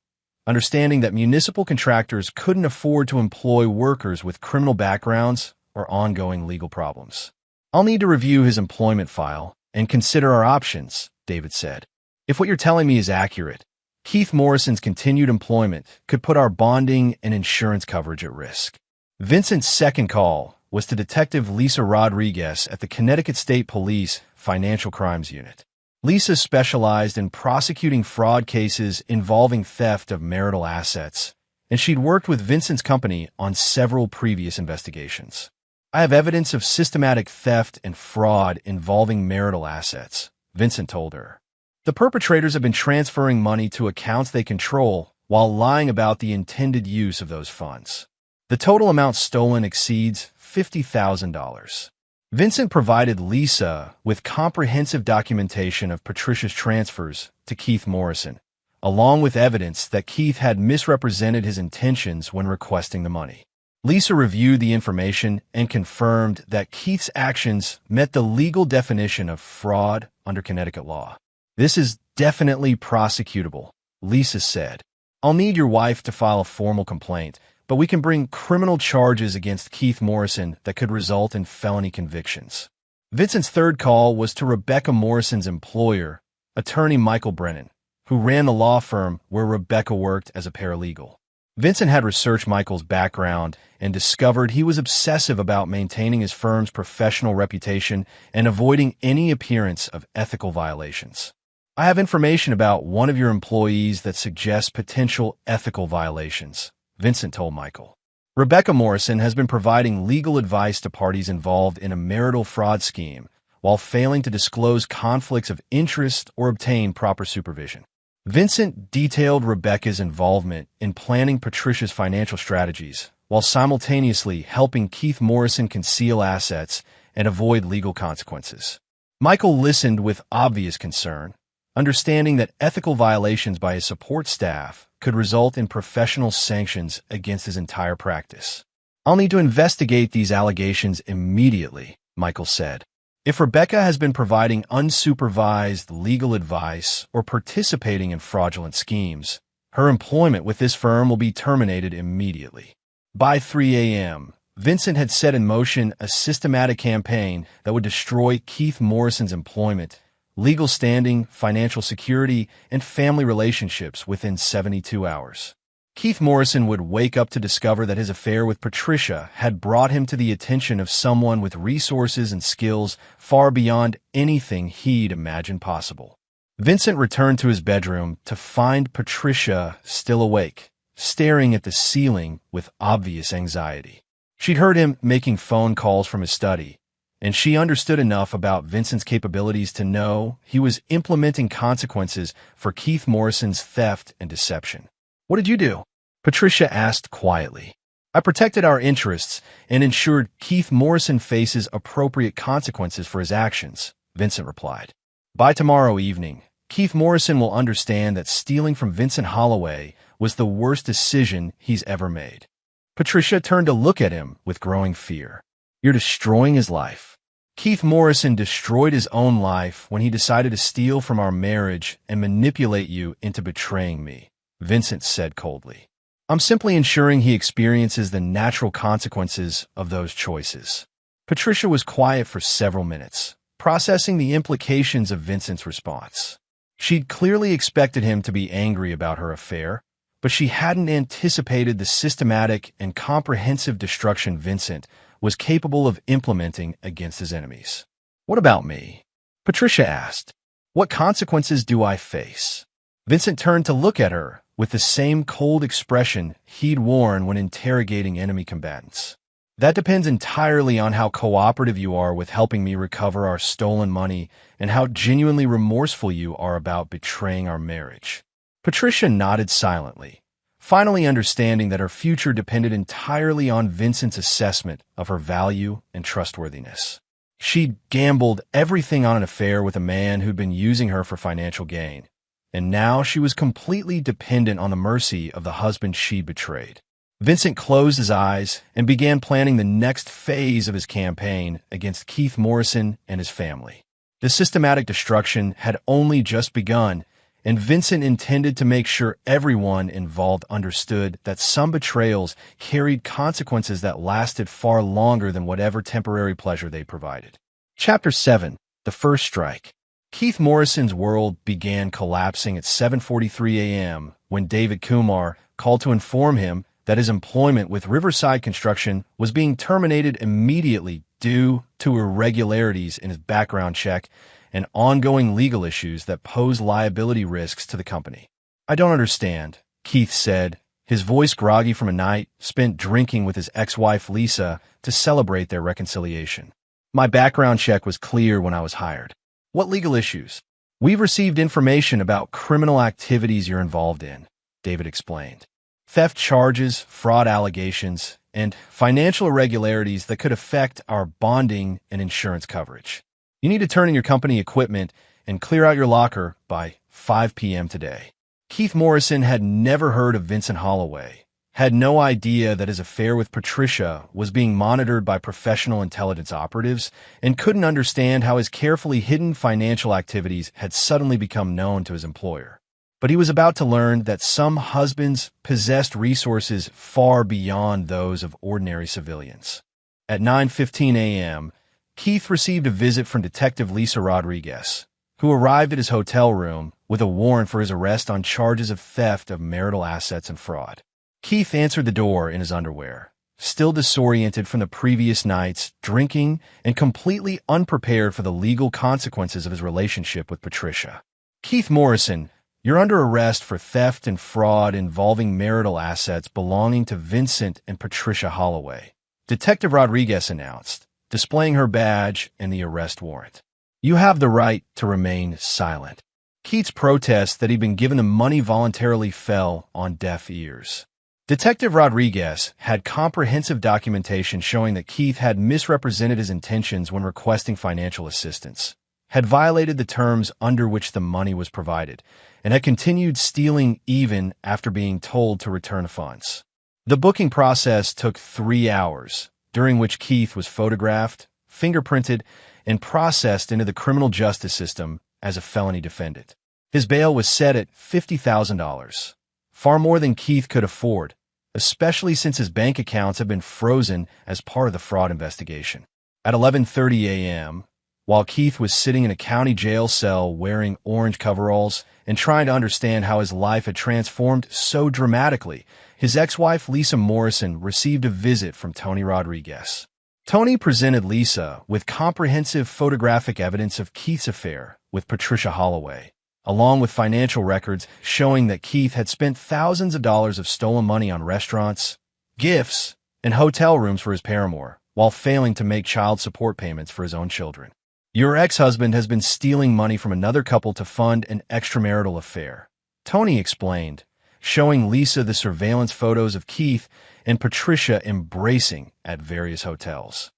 understanding that municipal contractors couldn't afford to employ workers with criminal backgrounds or ongoing legal problems. "I'll need to review his employment file and consider our options," David said. "If what you're telling me is accurate, Keith Morrison's continued employment could put our bonding and insurance coverage at risk." Vincent's second call was to Detective Lisa Rodriguez at the Connecticut State Police Financial Crimes Unit. Lisa specialized in prosecuting fraud cases involving theft of marital assets, and she'd worked with Vincent's company on several previous investigations. "I have evidence of systematic theft and fraud involving marital assets," Vincent told her. "The perpetrators have been transferring money to accounts they control while lying about the intended use of those funds. The total amount stolen exceeds $50,000. Vincent provided Lisa with comprehensive documentation of Patricia's transfers to Keith Morrison, along with evidence that Keith had misrepresented his intentions when requesting the money. Lisa reviewed the information and confirmed that Keith's actions met the legal definition of fraud under Connecticut law. "This is definitely prosecutable," Lisa said. "I'll need your wife to file a formal complaint, but we can bring criminal charges against Keith Morrison that could result in felony convictions." Vincent's third call was to Rebecca Morrison's employer, attorney Michael Brennan, who ran the law firm where Rebecca worked as a paralegal. Vincent had researched Michael's background and discovered he was obsessive about maintaining his firm's professional reputation and avoiding any appearance of ethical violations. "I have information about one of your employees that suggests potential ethical violations," Vincent told Michael. "Rebecca Morrison has been providing legal advice to parties involved in a marital fraud scheme while failing to disclose conflicts of interest or obtain proper supervision." Vincent detailed Rebecca's involvement in planning Patricia's financial strategies while simultaneously helping Keith Morrison conceal assets and avoid legal consequences. Michael listened with obvious concern, understanding that ethical violations by his support staff could result in professional sanctions against his entire practice. "I'll need to investigate these allegations immediately," Michael said. "If Rebecca has been providing unsupervised legal advice or participating in fraudulent schemes, her employment with this firm will be terminated immediately." By 3 a.m., Vincent had set in motion a systematic campaign that would destroy Keith Morrison's employment, legal standing, financial security, and family relationships within 72 hours. Keith Morrison would wake up to discover that his affair with Patricia had brought him to the attention of someone with resources and skills far beyond anything he'd imagined possible. Vincent returned to his bedroom to find Patricia still awake, staring at the ceiling with obvious anxiety. She'd heard him making phone calls from his study, and she understood enough about Vincent's capabilities to know he was implementing consequences for Keith Morrison's theft and deception. "What did you do?" Patricia asked quietly. "I protected our interests and ensured Keith Morrison faces appropriate consequences for his actions," Vincent replied. "By tomorrow evening, Keith Morrison will understand that stealing from Vincent Holloway was the worst decision he's ever made." Patricia turned to look at him with growing fear. "You're destroying his life." "Keith Morrison destroyed his own life when he decided to steal from our marriage and manipulate you into betraying me," Vincent said coldly. "I'm simply ensuring he experiences the natural consequences of those choices." Patricia was quiet for several minutes, processing the implications of Vincent's response. She'd clearly expected him to be angry about her affair, but she hadn't anticipated the systematic and comprehensive destruction Vincent was capable of implementing against his enemies. "What about me?" Patricia asked. "What consequences do I face?" Vincent turned to look at her with the same cold expression he'd worn when interrogating enemy combatants. "That depends entirely on how cooperative you are with helping me recover our stolen money and how genuinely remorseful you are about betraying our marriage." Patricia nodded silently, finally understanding that her future depended entirely on Vincent's assessment of her value and trustworthiness. She'd gambled everything on an affair with a man who'd been using her for financial gain, and now she was completely dependent on the mercy of the husband she'd betrayed. Vincent closed his eyes and began planning the next phase of his campaign against Keith Morrison and his family. The systematic destruction had only just begun, and Vincent intended to make sure everyone involved understood that some betrayals carried consequences that lasted far longer than whatever temporary pleasure they provided. Chapter 7. The First Strike. Keith Morrison's world began collapsing at 7:43 a.m. when David Kumar called to inform him that his employment with Riverside Construction was being terminated immediately due to irregularities in his background check and ongoing legal issues that pose liability risks to the company. "I don't understand," Keith said, his voice groggy from a night spent drinking with his ex-wife Lisa to celebrate their reconciliation. "My background check was clear when I was hired." "What legal issues?" "We've received information about criminal activities you're involved in," David explained. "Theft charges, fraud allegations, and financial irregularities that could affect our bonding and insurance coverage. You need to turn in your company equipment and clear out your locker by 5 p.m. today." Keith Morrison had never heard of Vincent Holloway, had no idea that his affair with Patricia was being monitored by professional intelligence operatives, and couldn't understand how his carefully hidden financial activities had suddenly become known to his employer. But he was about to learn that some husbands possessed resources far beyond those of ordinary civilians. At 9:15 a.m., Keith received a visit from Detective Lisa Rodriguez, who arrived at his hotel room with a warrant for his arrest on charges of theft of marital assets and fraud. Keith answered the door in his underwear, still disoriented from the previous night's drinking and completely unprepared for the legal consequences of his relationship with Patricia. "Keith Morrison, you're under arrest for theft and fraud involving marital assets belonging to Vincent and Patricia Holloway," Detective Rodriguez announced, displaying her badge and the arrest warrant. "You have the right to remain silent." Keith's protest that he'd been given the money voluntarily fell on deaf ears. Detective Rodriguez had comprehensive documentation showing that Keith had misrepresented his intentions when requesting financial assistance, had violated the terms under which the money was provided, and had continued stealing even after being told to return funds. The booking process took 3 hours, during which Keith was photographed, fingerprinted, and processed into the criminal justice system as a felony defendant. His bail was set at $50,000, far more than Keith could afford, especially since his bank accounts had been frozen as part of the fraud investigation. At 11:30 a.m., while Keith was sitting in a county jail cell wearing orange coveralls and trying to understand how his life had transformed so dramatically, his ex-wife Lisa Morrison received a visit from Tony Rodriguez. Tony presented Lisa with comprehensive photographic evidence of Keith's affair with Patricia Holloway, along with financial records showing that Keith had spent thousands of dollars of stolen money on restaurants, gifts, and hotel rooms for his paramour, while failing to make child support payments for his own children. Your ex-husband has been stealing money from another couple to fund an extramarital affair, Tony explained, showing Lisa the surveillance photos of Keith and Patricia embracing at various hotels.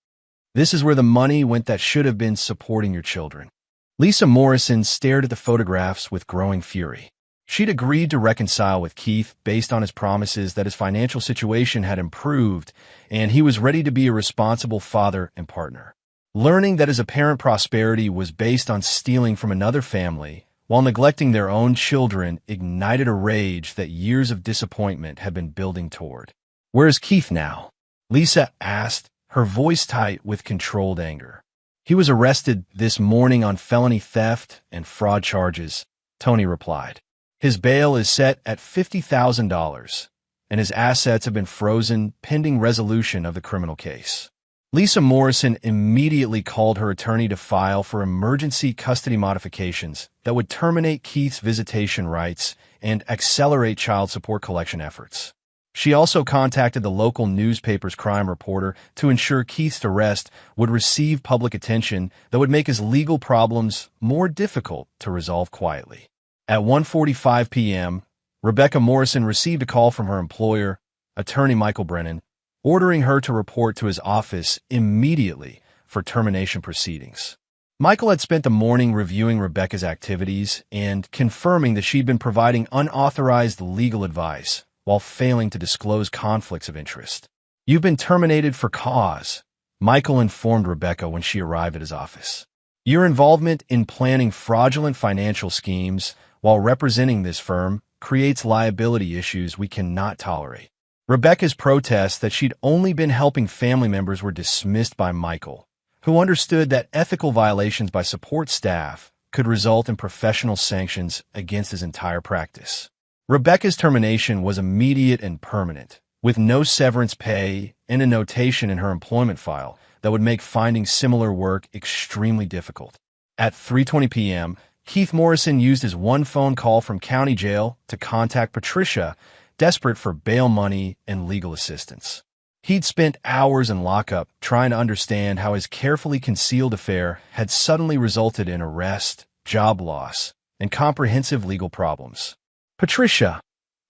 This is where the money went that should have been supporting your children. Lisa Morrison stared at the photographs with growing fury. She'd agreed to reconcile with Keith based on his promises that his financial situation had improved and he was ready to be a responsible father and partner. Learning that his apparent prosperity was based on stealing from another family while neglecting their own children ignited a rage that years of disappointment had been building toward. "Where is Keith now?" Lisa asked, her voice tight with controlled anger. "He was arrested this morning on felony theft and fraud charges," Tony replied. "His bail is set at $50,000, and his assets have been frozen pending resolution of the criminal case." Lisa Morrison immediately called her attorney to file for emergency custody modifications that would terminate Keith's visitation rights and accelerate child support collection efforts. She also contacted the local newspaper's crime reporter to ensure Keith's arrest would receive public attention that would make his legal problems more difficult to resolve quietly. At 1:45 p.m., Rebecca Morrison received a call from her employer, attorney Michael Brennan, ordering her to report to his office immediately for termination proceedings. Michael had spent the morning reviewing Rebecca's activities and confirming that she'd been providing unauthorized legal advice while failing to disclose conflicts of interest. "You've been terminated for cause," Michael informed Rebecca when she arrived at his office. "Your involvement in planning fraudulent financial schemes while representing this firm creates liability issues we cannot tolerate." Rebecca's protests that she'd only been helping family members were dismissed by Michael, who understood that ethical violations by support staff could result in professional sanctions against his entire practice. Rebecca's termination was immediate and permanent, with no severance pay and a notation in her employment file that would make finding similar work extremely difficult. At 3:20 p.m., Keith Morrison used his one phone call from county jail to contact Patricia, desperate for bail money and legal assistance. He'd spent hours in lockup trying to understand how his carefully concealed affair had suddenly resulted in arrest, job loss, and comprehensive legal problems. "Patricia,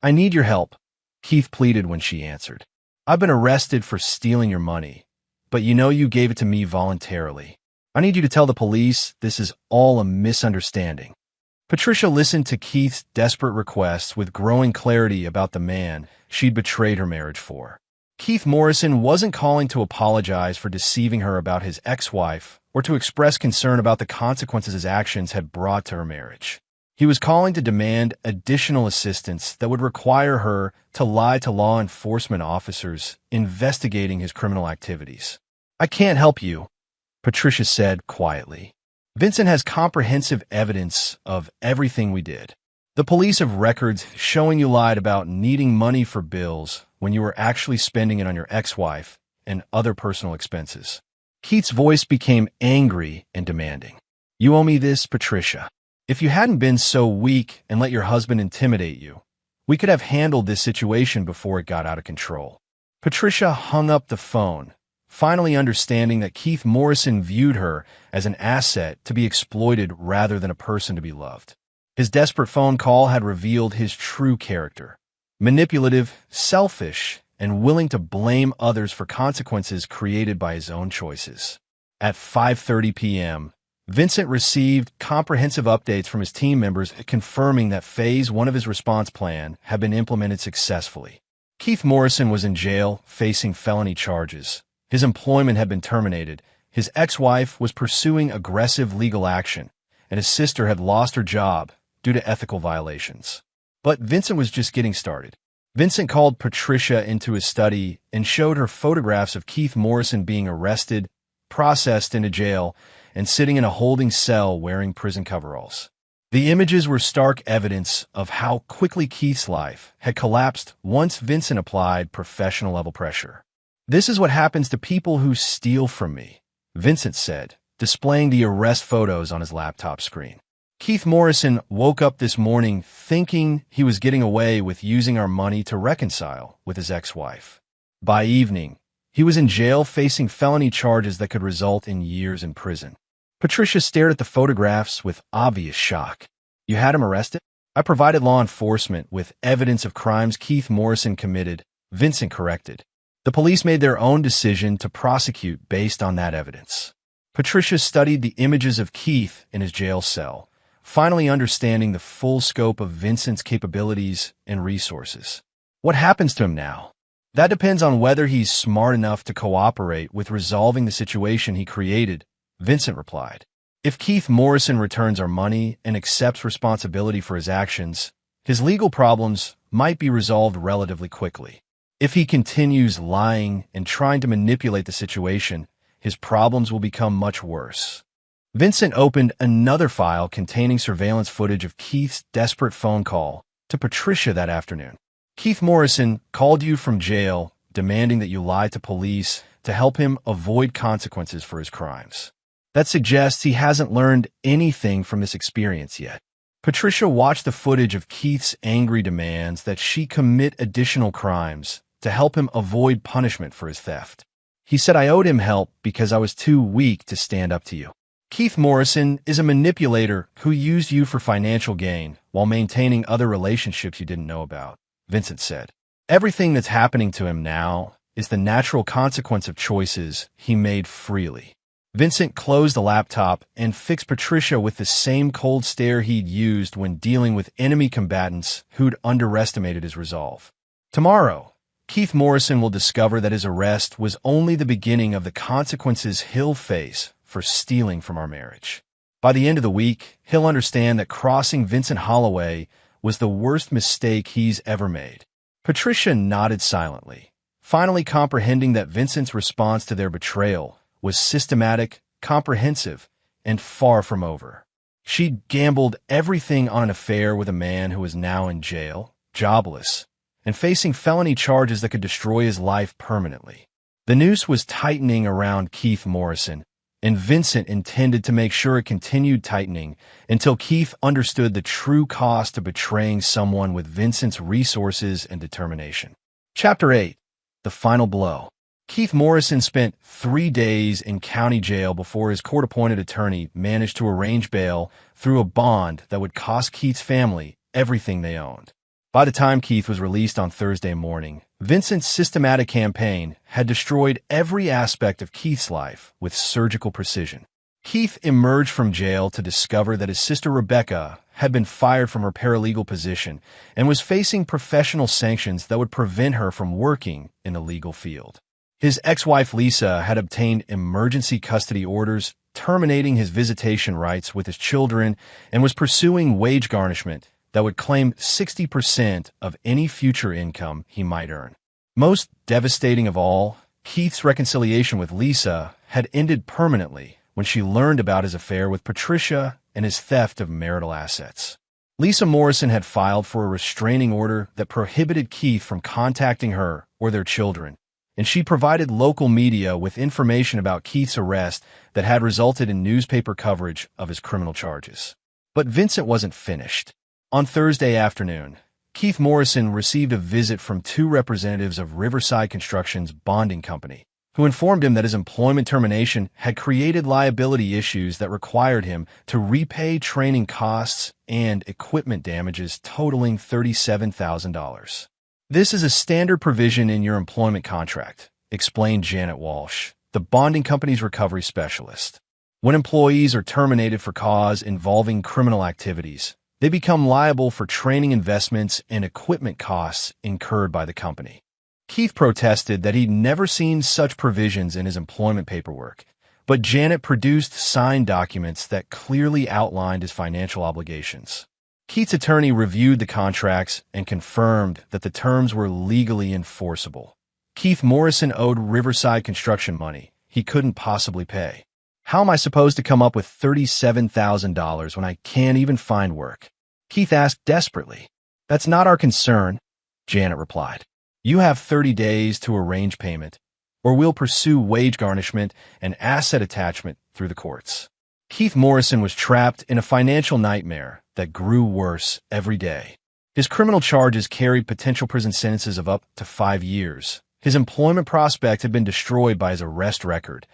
I need your help," Keith pleaded when she answered. "I've been arrested for stealing your money, but you know you gave it to me voluntarily. I need you to tell the police this is all a misunderstanding." Patricia listened to Keith's desperate requests with growing clarity about the man she'd betrayed her marriage for. Keith Morrison wasn't calling to apologize for deceiving her about his ex-wife or to express concern about the consequences his actions had brought to her marriage. He was calling to demand additional assistance that would require her to lie to law enforcement officers investigating his criminal activities. "I can't help you," Patricia said quietly. "Vincent has comprehensive evidence of everything we did. The police have records showing you lied about needing money for bills when you were actually spending it on your ex-wife and other personal expenses." Keith's voice became angry and demanding. "You owe me this, Patricia. If you hadn't been so weak and let your husband intimidate you, we could have handled this situation before it got out of control." Patricia hung up the phone, finally understanding that Keith Morrison viewed her as an asset to be exploited rather than a person to be loved. His desperate phone call had revealed his true character: manipulative, selfish, and willing to blame others for consequences created by his own choices. At 5:30 p.m., Vincent received comprehensive updates from his team members confirming that Phase 1 of his response plan had been implemented successfully. Keith Morrison was in jail facing felony charges. His employment had been terminated, his ex-wife was pursuing aggressive legal action, and his sister had lost her job due to ethical violations. But Vincent was just getting started. Vincent called Patricia into his study and showed her photographs of Keith Morrison being arrested, processed into jail, and sitting in a holding cell wearing prison coveralls. The images were stark evidence of how quickly Keith's life had collapsed once Vincent applied professional-level pressure. "This is what happens to people who steal from me," Vincent said, displaying the arrest photos on his laptop screen. "Keith Morrison woke up this morning thinking he was getting away with using our money to reconcile with his ex-wife. By evening, he was in jail facing felony charges that could result in years in prison." Patricia stared at the photographs with obvious shock. "You had him arrested?" "I provided law enforcement with evidence of crimes Keith Morrison committed," Vincent corrected. "The police made their own decision to prosecute based on that evidence." Patricia studied the images of Keith in his jail cell, finally understanding the full scope of Vincent's capabilities and resources. "What happens to him now?" "That depends on whether he's smart enough to cooperate with resolving the situation he created," Vincent replied. "If Keith Morrison returns our money and accepts responsibility for his actions, his legal problems might be resolved relatively quickly. If he continues lying and trying to manipulate the situation, his problems will become much worse." Vincent opened another file containing surveillance footage of Keith's desperate phone call to Patricia that afternoon. "Keith Morrison called you from jail, demanding that you lie to police to help him avoid consequences for his crimes. That suggests he hasn't learned anything from this experience yet." Patricia watched the footage of Keith's angry demands that she commit additional crimes to help him avoid punishment for his theft. "He said I owed him help because I was too weak to stand up to you. Keith Morrison is a manipulator who used you for financial gain while maintaining other relationships you didn't know about," Vincent said. "Everything that's happening to him now is the natural consequence of choices he made freely." Vincent closed the laptop and fixed Patricia with the same cold stare he'd used when dealing with enemy combatants who'd underestimated his resolve. "Tomorrow, Keith Morrison will discover that his arrest was only the beginning of the consequences he'll face for stealing from our marriage. By the end of the week, he'll understand that crossing Vincent Holloway was the worst mistake he's ever made." Patricia nodded silently, finally comprehending that Vincent's response to their betrayal was systematic, comprehensive, and far from over. She'd gambled everything on an affair with a man who was now in jail, jobless, and facing felony charges that could destroy his life permanently. The noose was tightening around Keith Morrison, and Vincent intended to make sure it continued tightening until Keith understood the true cost of betraying someone with Vincent's resources and determination. Chapter 8. The Final Blow. Keith Morrison spent 3 days in county jail before his court-appointed attorney managed to arrange bail through a bond that would cost Keith's family everything they owned. By the time Keith was released on Thursday morning, Vincent's systematic campaign had destroyed every aspect of Keith's life with surgical precision. Keith emerged from jail to discover that his sister Rebecca had been fired from her paralegal position and was facing professional sanctions that would prevent her from working in the legal field. His ex-wife Lisa had obtained emergency custody orders, terminating his visitation rights with his children, and was pursuing wage garnishment that would claim 60% of any future income he might earn. Most devastating of all, Keith's reconciliation with Lisa had ended permanently when she learned about his affair with Patricia and his theft of marital assets. Lisa Morrison had filed for a restraining order that prohibited Keith from contacting her or their children, and she provided local media with information about Keith's arrest that had resulted in newspaper coverage of his criminal charges. But Vincent wasn't finished. On Thursday afternoon, Keith Morrison received a visit from 2 representatives of Riverside Construction's bonding company, who informed him that his employment termination had created liability issues that required him to repay training costs and equipment damages totaling $37,000. "This is a standard provision in your employment contract," explained Janet Walsh, the bonding company's recovery specialist. "When employees are terminated for cause involving criminal activities, they become liable for training investments and equipment costs incurred by the company." Keith protested that he'd never seen such provisions in his employment paperwork, but Janet produced signed documents that clearly outlined his financial obligations. Keith's attorney reviewed the contracts and confirmed that the terms were legally enforceable. Keith Morrison owed Riverside Construction money he couldn't possibly pay. How am I supposed to come up with $37,000 when I can't even find work? Keith asked desperately. That's not our concern, Janet replied. You have 30 days to arrange payment, or we'll pursue wage garnishment and asset attachment through the courts. Keith Morrison was trapped in a financial nightmare that grew worse every day. His criminal charges carried potential prison sentences of up to 5 years. His employment prospect had been destroyed by his arrest record,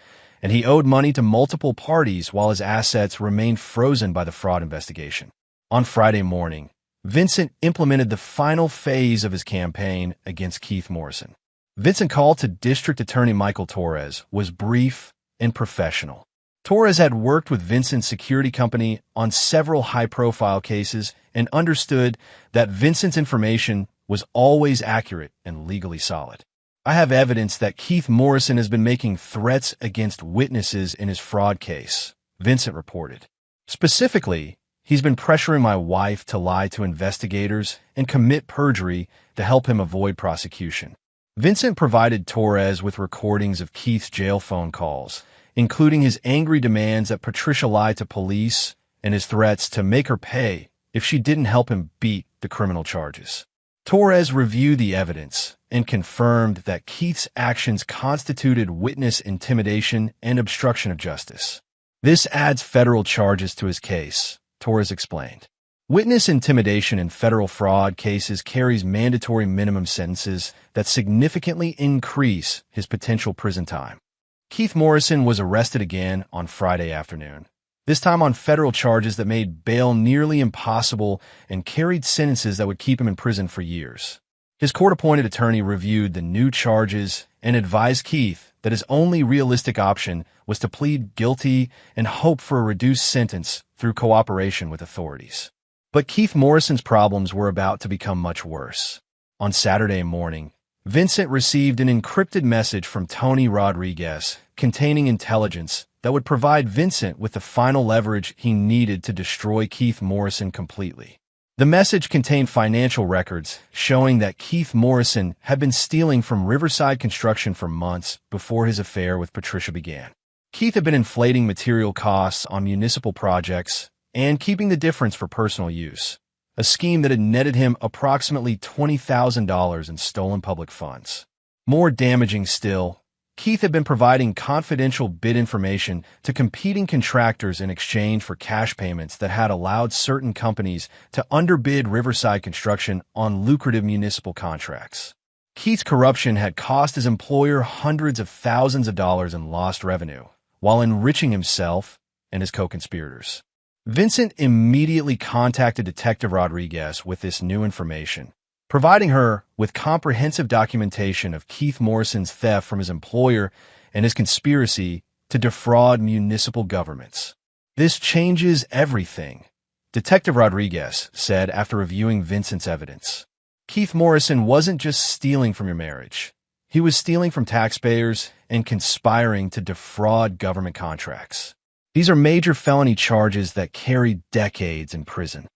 and he owed money to multiple parties while his assets remained frozen by the fraud investigation. On Friday morning, Vincent implemented the final phase of his campaign against Keith Morrison. Vincent's call to District Attorney Michael Torres was brief and professional. Torres had worked with Vincent's security company on several high-profile cases and understood that Vincent's information was always accurate and legally solid. I have evidence that Keith Morrison has been making threats against witnesses in his fraud case, Vincent reported. Specifically, he's been pressuring my wife to lie to investigators and commit perjury to help him avoid prosecution. Vincent provided Torres with recordings of Keith's jail phone calls, including his angry demands that Patricia lie to police and his threats to make her pay if she didn't help him beat the criminal charges. Torres reviewed the evidence and confirmed that Keith's actions constituted witness intimidation and obstruction of justice. This adds federal charges to his case, Torres explained. Witness intimidation in federal fraud cases carries mandatory minimum sentences that significantly increase his potential prison time. Keith Morrison was arrested again on Friday afternoon, this time on federal charges that made bail nearly impossible and carried sentences that would keep him in prison for years. His court-appointed attorney reviewed the new charges and advised Keith that his only realistic option was to plead guilty and hope for a reduced sentence through cooperation with authorities. But Keith Morrison's problems were about to become much worse. On Saturday morning, Vincent received an encrypted message from Tony Rodriguez containing intelligence that would provide Vincent with the final leverage he needed to destroy Keith Morrison completely. The message contained financial records showing that Keith Morrison had been stealing from Riverside Construction for months before his affair with Patricia began. Keith had been inflating material costs on municipal projects and keeping the difference for personal use, a scheme that had netted him approximately $20,000 in stolen public funds. More damaging still, Keith had been providing confidential bid information to competing contractors in exchange for cash payments that had allowed certain companies to underbid Riverside Construction on lucrative municipal contracts. Keith's corruption had cost his employer hundreds of thousands of dollars in lost revenue, while enriching himself and his co-conspirators. Vincent immediately contacted Detective Rodriguez with this new information, providing her with comprehensive documentation of Keith Morrison's theft from his employer and his conspiracy to defraud municipal governments. This changes everything, Detective Rodriguez said after reviewing Vincent's evidence. Keith Morrison wasn't just stealing from your marriage. He was stealing from taxpayers and conspiring to defraud government contracts. These are major felony charges that carry decades in prison.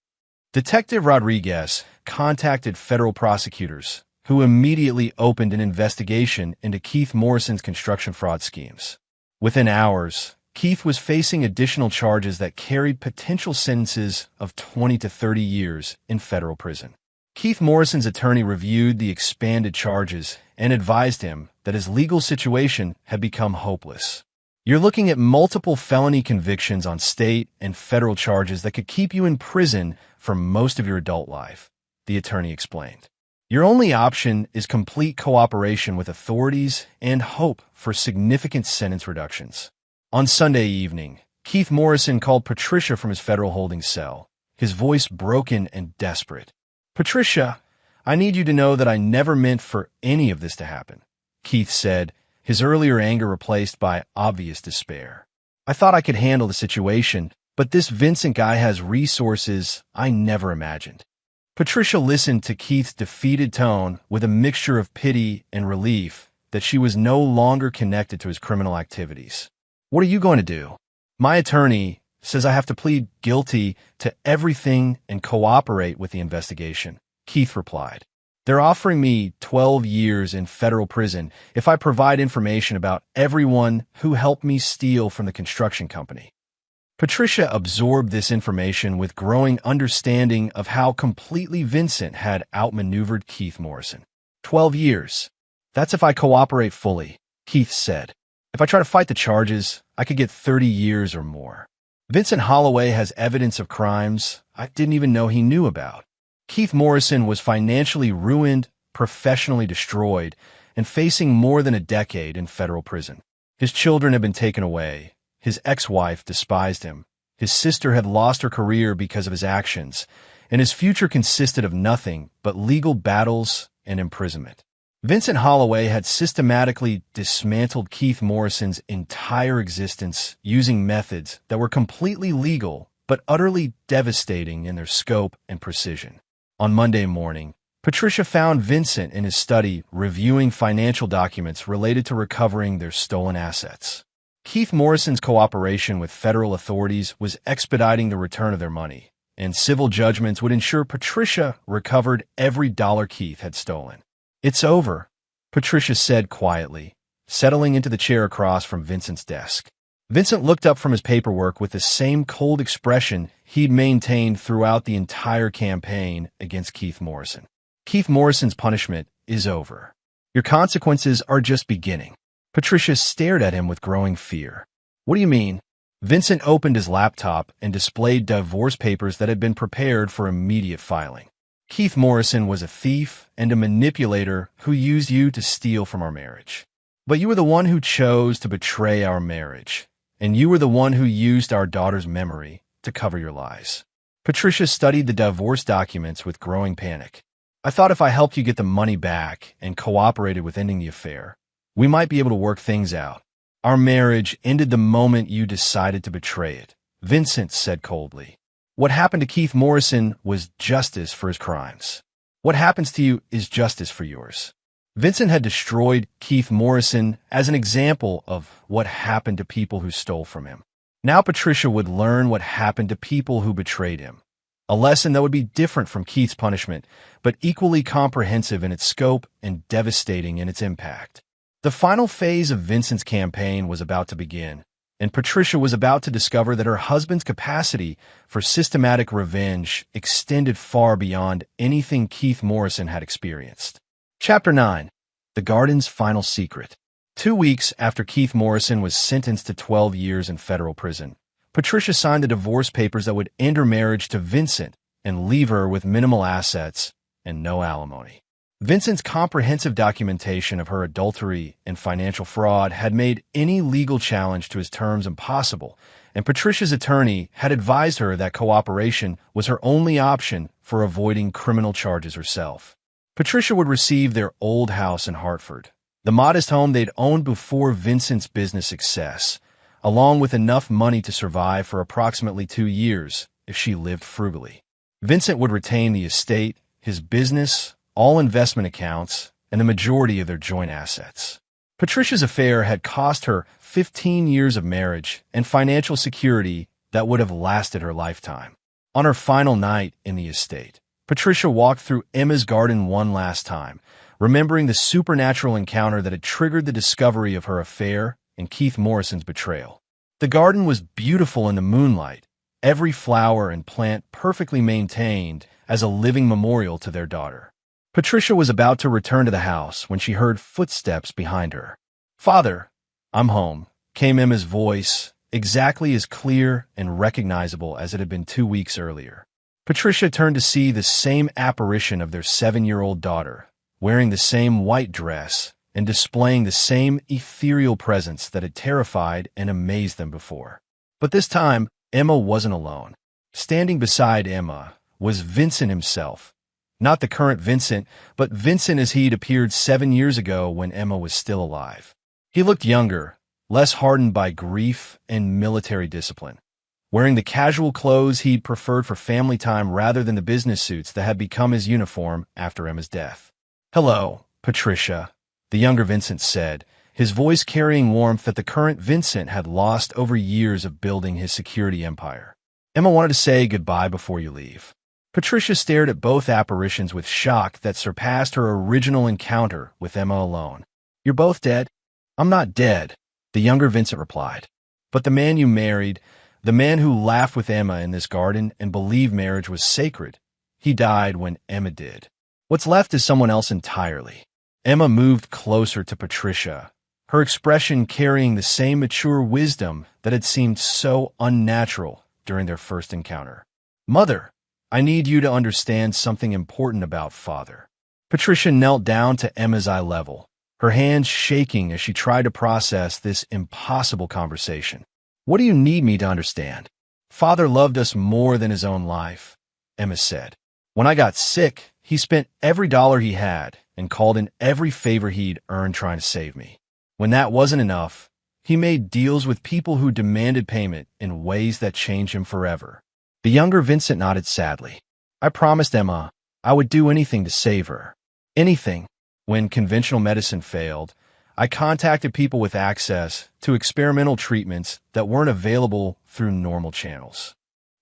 Detective Rodriguez contacted federal prosecutors, who immediately opened an investigation into Keith Morrison's construction fraud schemes. Within hours, Keith was facing additional charges that carried potential sentences of 20 to 30 years in federal prison. Keith Morrison's attorney reviewed the expanded charges and advised him that his legal situation had become hopeless. You're looking at multiple felony convictions on state and federal charges that could keep you in prison for most of your adult life, the attorney explained. Your only option is complete cooperation with authorities and hope for significant sentence reductions. On Sunday evening, Keith Morrison called Patricia from his federal holding cell, his voice broken and desperate. Patricia, I need you to know that I never meant for any of this to happen, Keith said, his earlier anger replaced by obvious despair. I thought I could handle the situation, but this Vincent guy has resources I never imagined. Patricia listened to Keith's defeated tone with a mixture of pity and relief that she was no longer connected to his criminal activities. What are you going to do? My attorney says I have to plead guilty to everything and cooperate with the investigation, Keith replied. They're offering me 12 years in federal prison if I provide information about everyone who helped me steal from the construction company. Patricia absorbed this information with growing understanding of how completely Vincent had outmaneuvered Keith Morrison. 12 years. That's if I cooperate fully, Keith said. If I try to fight the charges, I could get 30 years or more. Vincent Holloway has evidence of crimes I didn't even know he knew about. Keith Morrison was financially ruined, professionally destroyed, and facing more than a decade in federal prison. His children had been taken away. His ex-wife despised him. His sister had lost her career because of his actions, and his future consisted of nothing but legal battles and imprisonment. Vincent Holloway had systematically dismantled Keith Morrison's entire existence using methods that were completely legal but utterly devastating in their scope and precision. On Monday morning, Patricia found Vincent in his study reviewing financial documents related to recovering their stolen assets. Keith Morrison's cooperation with federal authorities was expediting the return of their money, and civil judgments would ensure Patricia recovered every dollar Keith had stolen. "It's over," Patricia said quietly, settling into the chair across from Vincent's desk. Vincent looked up from his paperwork with the same cold expression he'd maintained throughout the entire campaign against Keith Morrison. "Keith Morrison's punishment is over. Your consequences are just beginning." Patricia stared at him with growing fear. "What do you mean?" Vincent opened his laptop and displayed divorce papers that had been prepared for immediate filing. "Keith Morrison was a thief and a manipulator who used you to steal from our marriage. But you were the one who chose to betray our marriage, and you were the one who used our daughter's memory to cover your lies." Patricia studied the divorce documents with growing panic. "I thought if I helped you get the money back and cooperated with ending the affair, we might be able to work things out. Our marriage ended the moment you decided to betray it," Vincent said coldly. "What happened to Keith Morrison was justice for his crimes. What happens to you is justice for yours." Vincent had destroyed Keith Morrison as an example of what happened to people who stole from him. Now Patricia would learn what happened to people who betrayed him. A lesson that would be different from Keith's punishment, but equally comprehensive in its scope and devastating in its impact. The final phase of Vincent's campaign was about to begin, and Patricia was about to discover that her husband's capacity for systematic revenge extended far beyond anything Keith Morrison had experienced. Chapter 9. The Garden's Final Secret. 2 weeks after Keith Morrison was sentenced to 12 years in federal prison, Patricia signed the divorce papers that would end her marriage to Vincent and leave her with minimal assets and no alimony. Vincent's comprehensive documentation of her adultery and financial fraud had made any legal challenge to his terms impossible, and Patricia's attorney had advised her that cooperation was her only option for avoiding criminal charges herself. Patricia would receive their old house in Hartford, the modest home they'd owned before Vincent's business success, along with enough money to survive for approximately 2 years if she lived frugally. Vincent would retain the estate, his business, all investment accounts, and the majority of their joint assets. Patricia's affair had cost her 15 years of marriage and financial security that would have lasted her lifetime. On her final night in the estate, Patricia walked through Emma's garden one last time, remembering the supernatural encounter that had triggered the discovery of her affair and Keith Morrison's betrayal. The garden was beautiful in the moonlight, every flower and plant perfectly maintained as a living memorial to their daughter. Patricia was about to return to the house when she heard footsteps behind her. "Father, I'm home," came Emma's voice, exactly as clear and recognizable as it had been 2 weeks earlier. Patricia turned to see the same apparition of their 7-year-old daughter, wearing the same white dress and displaying the same ethereal presence that had terrified and amazed them before. But this time, Emma wasn't alone. Standing beside Emma was Vincent himself. Not the current Vincent, but Vincent as he'd appeared 7 years ago when Emma was still alive. He looked younger, less hardened by grief and military discipline, wearing the casual clothes he'd preferred for family time rather than the business suits that had become his uniform after Emma's death. "Hello, Patricia," the younger Vincent said, his voice carrying warmth that the current Vincent had lost over years of building his security empire. "Emma wanted to say goodbye before you leave." Patricia stared at both apparitions with shock that surpassed her original encounter with Emma alone. "You're both dead?" "I'm not dead," the younger Vincent replied. "But the man you married, the man who laughed with Emma in this garden and believed marriage was sacred, he died when Emma did. What's left is someone else entirely." Emma moved closer to Patricia, her expression carrying the same mature wisdom that had seemed so unnatural during their first encounter. "Mother, I need you to understand something important about Father." Patricia knelt down to Emma's eye level, her hands shaking as she tried to process this impossible conversation. "What do you need me to understand?" "Father loved us more than his own life," Emma said. "When I got sick, he spent every dollar he had and called in every favor he'd earned trying to save me. When that wasn't enough, he made deals with people who demanded payment in ways that changed him forever." The younger Vincent nodded sadly. "I promised Emma I would do anything to save her. Anything. When conventional medicine failed, I contacted people with access to experimental treatments that weren't available through normal channels."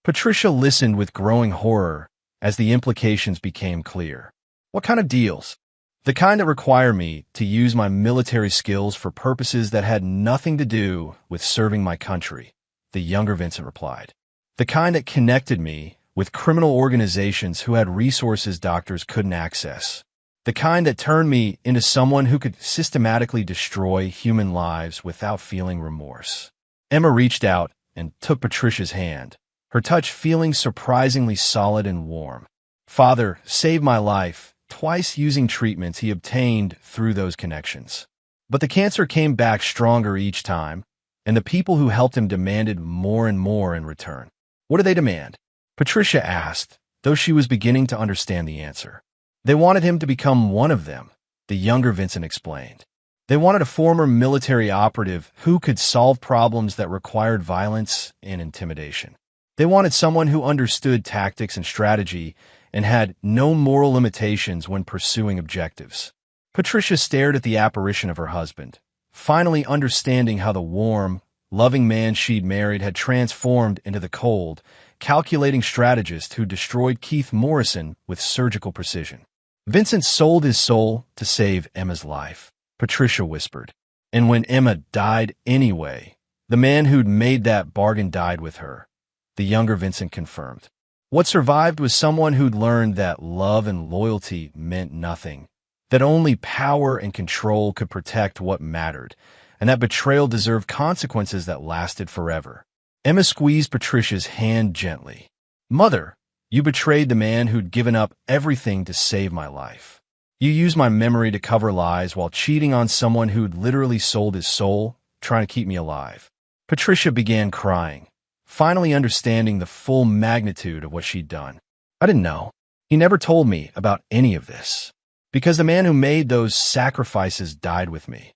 Patricia listened with growing horror as the implications became clear. "What kind of deals?" "The kind that require me to use my military skills for purposes that had nothing to do with serving my country," the younger Vincent replied. "The kind that connected me with criminal organizations who had resources doctors couldn't access. The kind that turned me into someone who could systematically destroy human lives without feeling remorse." Emma reached out and took Patricia's hand, her touch feeling surprisingly solid and warm. "Father saved my life twice using treatments he obtained through those connections. But the cancer came back stronger each time, and the people who helped him demanded more and more in return." "What do they demand?" Patricia asked, though she was beginning to understand the answer. "They wanted him to become one of them," the younger Vincent explained. "They wanted a former military operative who could solve problems that required violence and intimidation. They wanted someone who understood tactics and strategy and had no moral limitations when pursuing objectives." Patricia stared at the apparition of her husband, finally understanding how the warm, loving man she'd married had transformed into the cold, calculating strategist who destroyed Keith Morrison with surgical precision. "Vincent sold his soul to save Emma's life," Patricia whispered. "And when Emma died anyway, the man who'd made that bargain died with her," the younger Vincent confirmed. "What survived was someone who'd learned that love and loyalty meant nothing, that only power and control could protect what mattered, and that betrayal deserved consequences that lasted forever." Emma squeezed Patricia's hand gently. "Mother, you betrayed the man who'd given up everything to save my life. You used my memory to cover lies while cheating on someone who'd literally sold his soul, trying to keep me alive." Patricia began crying, finally understanding the full magnitude of what she'd done. "I didn't know. He never told me about any of this. Because the man who made those sacrifices died with me,"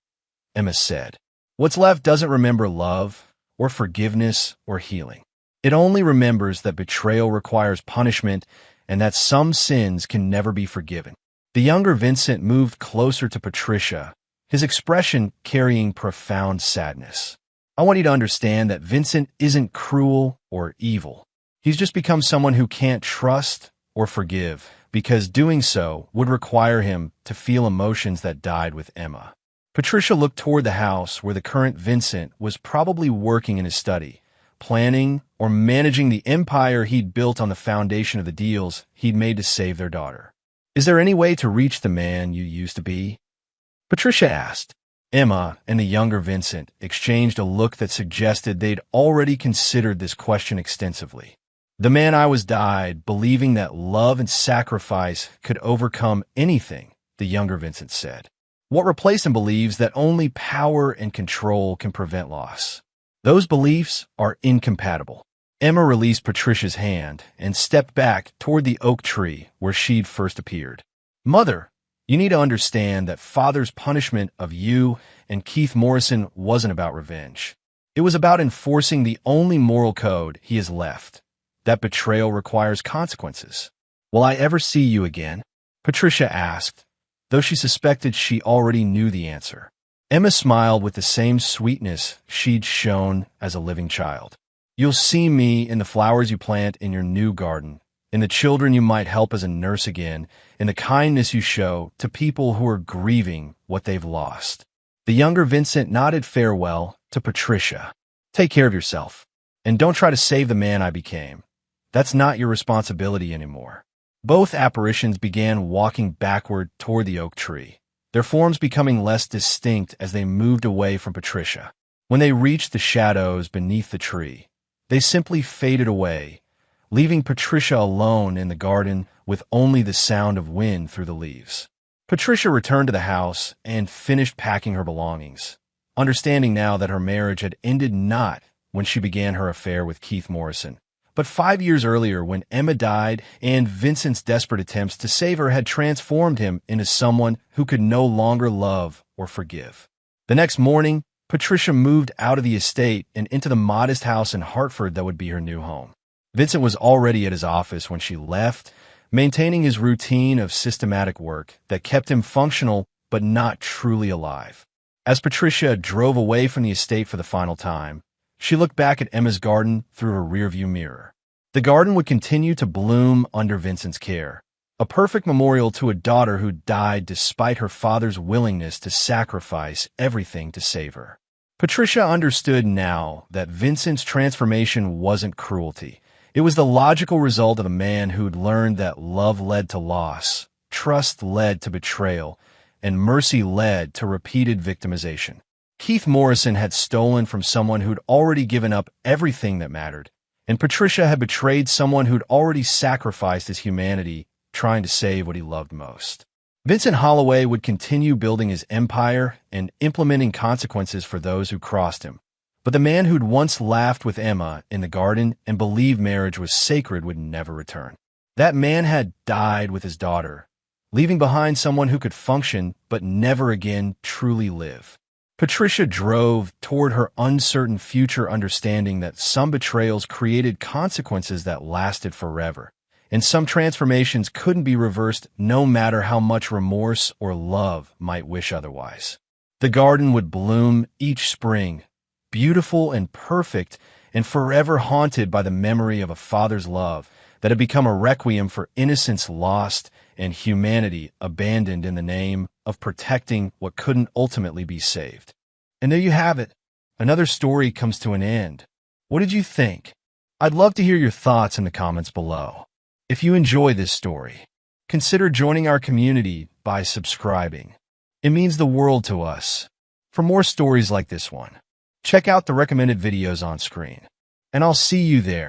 Emma said. "What's left doesn't remember love, or forgiveness, or healing. It only remembers that betrayal requires punishment and that some sins can never be forgiven." The younger Vincent moved closer to Patricia, his expression carrying profound sadness. "I want you to understand that Vincent isn't cruel or evil. He's just become someone who can't trust or forgive, because doing so would require him to feel emotions that died with Emma." Patricia looked toward the house where the current Vincent was probably working in his study, planning or managing the empire he'd built on the foundation of the deals he'd made to save their daughter. "Is there any way to reach the man you used to be?" Patricia asked. Emma and the younger Vincent exchanged a look that suggested they'd already considered this question extensively. "The man I was died believing that love and sacrifice could overcome anything," the younger Vincent said. "What replaced him believes that only power and control can prevent loss. Those beliefs are incompatible." Emma released Patricia's hand and stepped back toward the oak tree where she'd first appeared. "Mother, you need to understand that Father's punishment of you and Keith Morrison wasn't about revenge. It was about enforcing the only moral code he has left, that betrayal requires consequences." "Will I ever see you again?" Patricia asked, though she suspected she already knew the answer. Emma smiled with the same sweetness she'd shown as a living child. "You'll see me in the flowers you plant in your new garden, in the children you might help as a nurse again, in the kindness you show to people who are grieving what they've lost. The younger Vincent nodded farewell to Patricia. Take care of yourself, and don't try to save the man I became. That's not your responsibility anymore. Both apparitions began walking backward toward the oak tree, their forms becoming less distinct as they moved away from Patricia. When they reached the shadows beneath the tree, they simply faded away, leaving Patricia alone in the garden with only the sound of wind through the leaves. Patricia returned to the house and finished packing her belongings, understanding now that her marriage had ended not when she began her affair with Keith Morrison, but 5 years earlier when Emma died and Vincent's desperate attempts to save her had transformed him into someone who could no longer love or forgive. The next morning, Patricia moved out of the estate and into the modest house in Hartford that would be her new home. Vincent was already at his office when she left, maintaining his routine of systematic work that kept him functional but not truly alive. As Patricia drove away from the estate for the final time, she looked back at Emma's garden through her rearview mirror. The garden would continue to bloom under Vincent's care, a perfect memorial to a daughter who died despite her father's willingness to sacrifice everything to save her. Patricia understood now that Vincent's transformation wasn't cruelty. It was the logical result of a man who'd learned that love led to loss, trust led to betrayal, and mercy led to repeated victimization. Keith Morrison had stolen from someone who'd already given up everything that mattered, and Patricia had betrayed someone who'd already sacrificed his humanity trying to save what he loved most. Vincent Holloway would continue building his empire and implementing consequences for those who crossed him. But the man who'd once laughed with Emma in the garden and believed marriage was sacred would never return. That man had died with his daughter, leaving behind someone who could function but never again truly live. Patricia drove toward her uncertain future, understanding that some betrayals created consequences that lasted forever, and some transformations couldn't be reversed no matter how much remorse or love might wish otherwise. The garden would bloom each spring, beautiful and perfect, and forever haunted by the memory of a father's love that had become a requiem for innocence lost and humanity abandoned in the name of protecting what couldn't ultimately be saved. And there you have it. Another story comes to an end. What did you think? I'd love to hear your thoughts in the comments below. If you enjoy this story, consider joining our community by subscribing. It means the world to us. For more stories like this one, check out the recommended videos on screen, and I'll see you there.